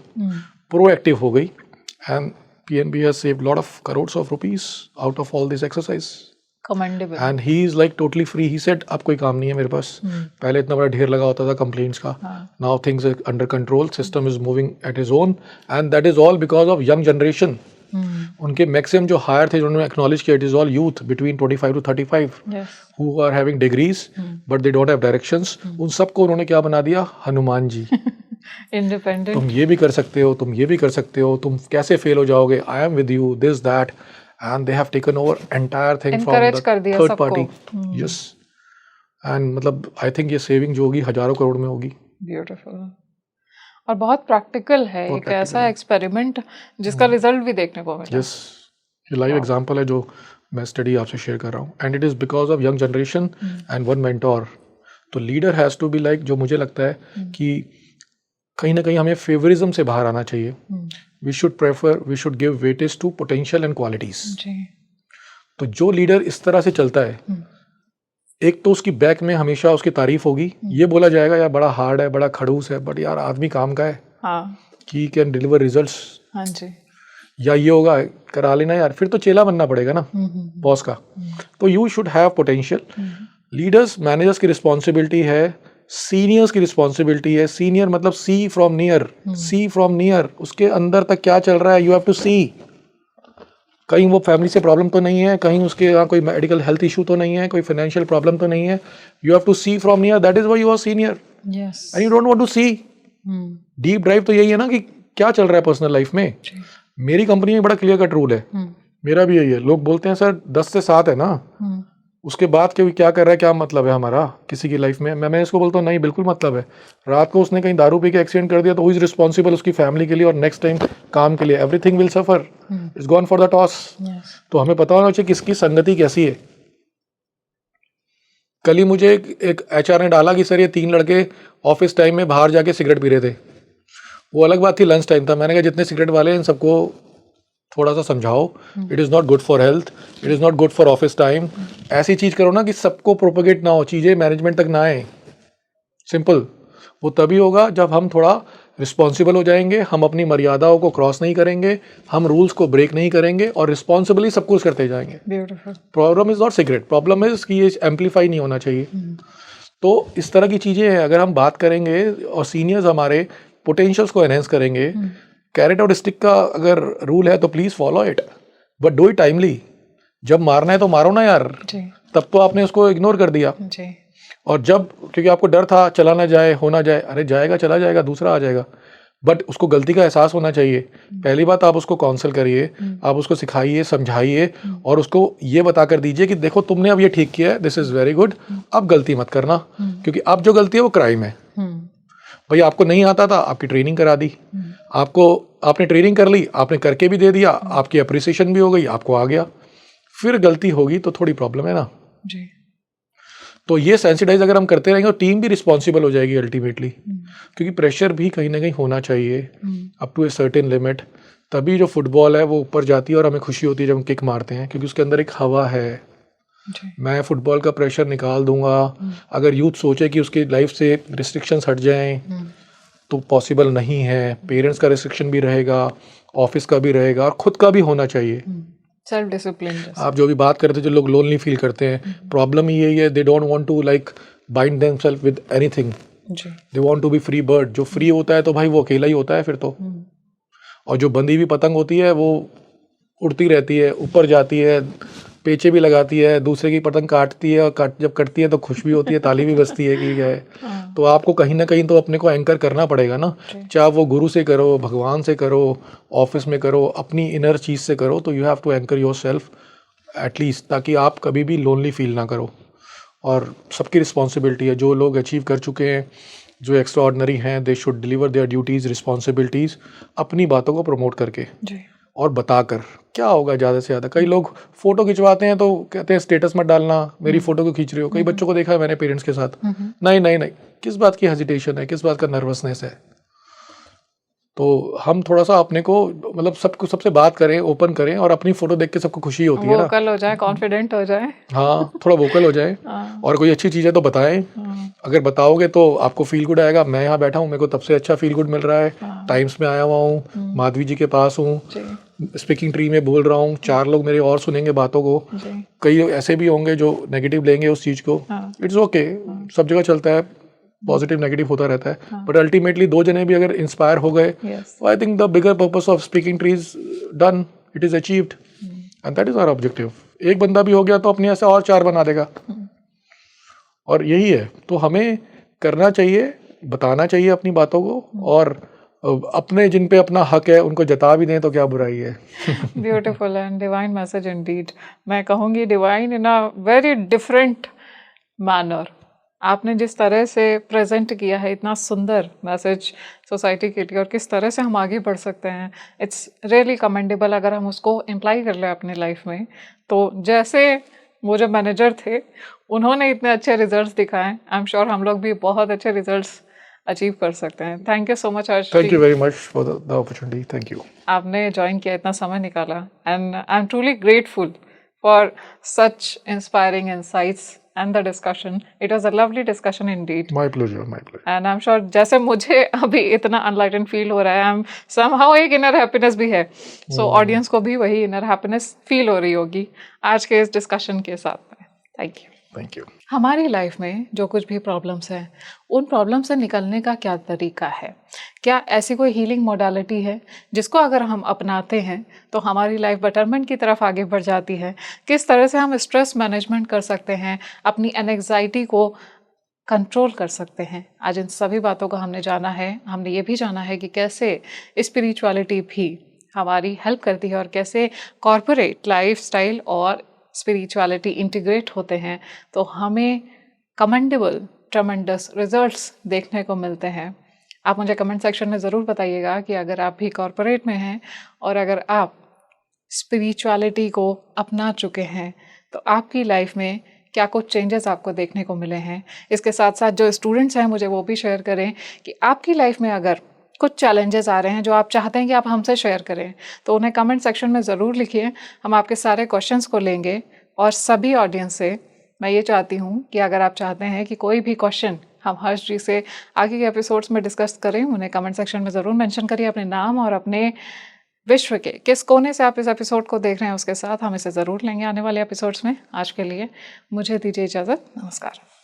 proactive हो गई, and PNB has saved lot of crores of rupees out of all this exercise. Commendable. And he is like totally free. He said अब कोई काम नहीं है मेरे पास। पहले इतना बड़ा ढेर लगा होता था complaints का। Now things are under control. System is moving at his own, and that is all because of young generation. उनके मैक्सिमम जो हायर थे जिन्होंने एक्नॉलेज किया, it is all youth between 25 to 35 who are having degrees but they don't have directions. उन सबको उन्होंने क्या बना दिया? हनुमान जी। इंडिपेंडेंट। तुम ये भी कर सकते हो, तुम ये भी कर सकते हो, तुम कैसे फेल हो जाओगे, I am with you, this that, and they have taken over entire thing from Encourage the कर दिया थर्ड सबको। पार्टी। यस, एंड मतलब आई थिंक ये सेविंग जो होगी हजारों करोड़ में होगी। ब्यूटीफुल। और बहुत प्रैक्टिकल है, बहुत एक ऐसा practical है। एक्सपेरिमेंट जिसका रिजल्ट भी देखने को मिला। यस, ये लाइव एग्जांपल है जो मैं स्टडी आपसे शेयर कर रहा हूँ, and it is because of young generation and one mentor. तो leader has to be like, जो मुझे लगता है कि कहीं ना कहीं हमें फेवरिज्म से बाहर आना चाहिए। We should give weightage to potential and qualities. तो जो लीडर इस तरह से चलता है, एक तो उसकी बैक में हमेशा उसकी तारीफ होगी, ये बोला जाएगा यार बड़ा हार्ड है, बड़ा खड़ूस है, बट यार आदमी काम का है, ही कैन डिलीवर रिजल्ट्स। हाँ जी। या ये होगा करा लेना यार, फिर तो चेला बनना पड़ेगा ना बॉस का। तो you should have potential. Leaders, managers की रिस्पॉन्सिबिलिटी है, सीनियर्स की रिस्पॉन्सिबिलिटी है। सीनियर मतलब see from near, see from near, उसके अंदर तक क्या चल रहा है, यू हैव टू सी। कहीं वो फैमिली से प्रॉब्लम तो नहीं है, कहीं उसके यहाँ कोई मेडिकल हेल्थ इशू तो नहीं है, कोई फाइनेंशियल प्रॉब्लम तो नहीं है, you have to see from near, that is why you are senior and you don't want to see. Deep drive तो यही है ना कि क्या चल रहा है पर्सनल लाइफ में। मेरी कंपनी में बड़ा क्लियर कट रूल है, मेरा भी यही है। लोग बोलते हैं सर 10 से 7 है ना, उसके बाद क्या कर रहा है, क्या मतलब है हमारा किसी की लाइफ में। मैं इसको बोलता हूँ नहीं, बिल्कुल मतलब है। रात को उसने कहीं दारू पी के एक्सीडेंट कर दिया तो हु इज रिस्पॉन्सिबल उसकी फैमिली के लिए और नेक्स्ट टाइम काम के लिए। Everything will suffer, it's gone for the toss. तो हमें पता होना चाहिए किसकी संगति कैसी है। कल ही मुझे एक HR ने डाला कि सर ये 3 लड़के ऑफिस टाइम में बाहर जाके सिगरेट पी रहे थे। वो अलग बात थी, लंच टाइम था। मैंने कहा जितने सिगरेट वाले हैं इन सबको थोड़ा सा समझाओ, it is not good for health, it is not good for office time. ऐसी चीज़ करो ना कि सबको प्रोपोगेट ना हो, चीज़ें मैनेजमेंट तक ना आए। सिंपल। वो तभी होगा जब हम थोड़ा रिस्पॉन्सिबल हो जाएंगे, हम अपनी मर्यादाओं को क्रॉस नहीं करेंगे, हम रूल्स को ब्रेक नहीं करेंगे और रिस्पॉन्सिबली सब कुछ करते जाएंगे। Problem is not cigarette, problem is कि ये एम्पलीफाई नहीं होना चाहिए। तो इस तरह की चीज़ें हैं, अगर हम बात करेंगे और सीनियर्स हमारे पोटेंशियल्स को एनहेंस करेंगे। कैरेट और स्टिक का अगर रूल है तो please follow it, but do it timely. जब मारना है तो मारो ना यार, तब तो आपने उसको इग्नोर कर दिया। और जब, क्योंकि आपको डर था चला ना जाए, हो ना जाए, अरे जाएगा, चला जाएगा, दूसरा आ जाएगा, बट उसको गलती का एहसास होना चाहिए। पहली बात, आप उसको काउंसल करिए, आप उसको सिखाइए, समझाइए और उसको ये बता कर दीजिए कि देखो तुमने अब ये ठीक किया है, दिस इज वेरी गुड, अब गलती मत करना, क्योंकि अब जो गलती है वो क्राइम है। भाई आपको नहीं आता था, आपकी ट्रेनिंग करा दी, आपने ट्रेनिंग कर ली, आपने करके भी दे दिया, आपकी अप्रिसिएशन भी हो गई, आपको आ गया। फिर गलती होगी तो थोड़ी प्रॉब्लम है ना जी। तो ये सेंसिटाइज अगर हम करते रहेंगे तो टीम भी रिस्पॉन्सिबल हो जाएगी अल्टीमेटली, क्योंकि प्रेशर भी कहीं ना कहीं होना चाहिए up to a certain limit. तभी जो फुटबॉल है वो ऊपर जाती है और हमें खुशी होती है जब हम किक मारते हैं, क्योंकि उसके अंदर एक हवा है। मैं फुटबॉल का प्रेशर निकाल दूंगा, अगर यूथ सोचे कि उसकी लाइफ से रिस्ट्रिक्शंस हट जाएं तो पॉसिबल नहीं है। पेरेंट्स का रिस्ट्रिक्शन भी रहेगा, ऑफिस का भी रहेगा और खुद का भी होना चाहिए। Self discipline. आप जो भी बात करते, जो लोग लोनली फील करते हैं, प्रॉब्लम ही यही है, they don't want to like bind themselves with anything, they want to be free bird. जो फ्री होता है तो भाई वो अकेला ही होता है फिर तो, और जो बंधी हुई पतंग होती है वो उड़ती रहती है, ऊपर जाती है, पेचे भी लगाती है, दूसरे की पतंग काटती है, और जब कटती है तो खुश भी होती है, ताली भी बजती है कि क्या है। तो आपको कहीं ना कहीं तो अपने को एंकर करना पड़ेगा ना, चाहे वो गुरु से करो, भगवान से करो, ऑफिस में करो, अपनी इनर चीज़ से करो। तो you have to anchor yourself at least, ताकि आप कभी भी लोनली फील ना करो। और सबकी रिस्पॉन्सिबिलिटी है, जो लोग अचीव कर चुके हैं, जो एक्स्ट्रा ऑर्डिनरी हैं, they should deliver their duties, responsibilities, अपनी बातों को प्रमोट करके और बताकर। क्या होगा ज़्यादा से ज़्यादा, कई लोग फोटो खिंचवाते हैं तो कहते हैं स्टेटस मत डालना, मेरी फोटो को खींच रहे हो। कई बच्चों को देखा है मैंने पेरेंट्स के साथ, नहीं नहीं नहीं, किस बात की हेजिटेशन है, किस बात का नर्वसनेस है। तो हम थोड़ा सा अपने को मतलब सबसे बात करें, ओपन करें, और अपनी फोटो देख के सबको खुशी होती है ना, वोकल हो जाए, कॉन्फिडेंट हो जाए। हाँ, थोड़ा वोकल हो जाए और कोई अच्छी चीज़ है तो बताएं। अगर बताओगे तो आपको फील गुड आएगा। मैं यहाँ बैठा हूँ, मेरे को तब से अच्छा फील गुड मिल रहा है। टाइम्स में आया हुआ हूँ, माधवी जी के पास हूँ, स्पीकिंग ट्री में बोल रहा हूँ, 4 लोग मेरे और सुनेंगे बातों को। कई ऐसे भी होंगे जो नेगेटिव लेंगे उस चीज़ को, इट्स ओके, सब जगह चलता है, पॉजिटिव नेगेटिव होता रहता है। बट अल्टीमेटली 2 जने भी अगर इंस्पायर हो गए, I think the bigger purpose of speaking tree is done, it is achieved and that is our objective. एक बंदा भी हो गया तो अपने ऐसे और 4 बना देगा. और यही है, तो हमें करना चाहिए, बताना चाहिए अपनी बातों को, और अपने जिन पे अपना हक है उनको जता भी दें तो क्या बुराई है. Beautiful and divine message Indeed. मैं कहूँगी divine in a very different manner. आपने जिस तरह से प्रेजेंट किया है इतना सुंदर मैसेज सोसाइटी के लिए, और किस तरह से हम आगे बढ़ सकते हैं, इट्स रियली कमेंडेबल. अगर हम उसको इम्प्लाई कर लें अपनी लाइफ में, तो जैसे वो जो मैनेजर थे उन्होंने इतने अच्छे रिजल्ट्स दिखाए, आई एम श्योर हम लोग भी बहुत अच्छे रिजल्ट्स अचीव कर सकते हैं. Thank you so much Harsh. Thank you very much for the opportunity. Thank you. आपने ज्वाइन किया, इतना समय निकाला, and I am truly grateful for such inspiring insights and the discussion. It was a lovely discussion Indeed. My pleasure, my pleasure. And I am sure जैसे मुझे अभी इतना अनलाइटेंड feel हो रहा है, आई एम समहाउ एक इनर हैप्पीनेस भी है, सो ऑडियंस को भी वही इनर हैप्पीनेस फील हो रही होगी आज के इस डिस्कशन के साथ में. Thank you. Thank you. हमारी लाइफ में जो कुछ भी प्रॉब्लम्स हैं, उन प्रॉब्लम से निकलने का क्या तरीका है? क्या ऐसी कोई हीलिंग मोडालिटी है जिसको अगर हम अपनाते हैं तो हमारी लाइफ बेटरमेंट की तरफ आगे बढ़ जाती है? किस तरह से हम स्ट्रेस मैनेजमेंट कर सकते हैं, अपनी एंग्जाइटी को कंट्रोल कर सकते हैं? आज इन सभी बातों को हमने जाना है. हमने ये भी जाना है कि कैसे स्पिरिचुअलिटी भी हमारी हेल्प करती है और कैसे कॉर्पोरेट लाइफस्टाइल और स्पिरिचुअलिटी इंटीग्रेट होते हैं तो हमें कमेंडेबल ट्रमेंडस रिजल्ट्स देखने को मिलते हैं. आप मुझे कमेंट सेक्शन में ज़रूर बताइएगा कि अगर आप भी कॉर्पोरेट में हैं और अगर आप स्पिरिचुअलिटी को अपना चुके हैं तो आपकी लाइफ में क्या कुछ चेंजेस आपको देखने को मिले हैं. इसके साथ साथ जो स्टूडेंट्स हैं मुझे वो भी शेयर करें कि आपकी लाइफ में अगर कुछ चैलेंजेस आ रहे हैं जो आप चाहते हैं कि आप हमसे शेयर करें, तो उन्हें कमेंट सेक्शन में ज़रूर लिखिए. हम आपके सारे क्वेश्चंस को लेंगे. और सभी ऑडियंस से मैं ये चाहती हूँ कि अगर आप चाहते हैं कि कोई भी क्वेश्चन हम हर्ष जी से आगे के एपिसोड्स में डिस्कस करें, उन्हें कमेंट सेक्शन में ज़रूर मेंशन करिए अपने नाम और अपने विश्व के किस कोने से आप इस एपिसोड को देख रहे हैं उसके साथ. हम इसे ज़रूर लेंगे आने वाले एपिसोड्स में. आज के लिए मुझे दीजिए इजाज़त. नमस्कार.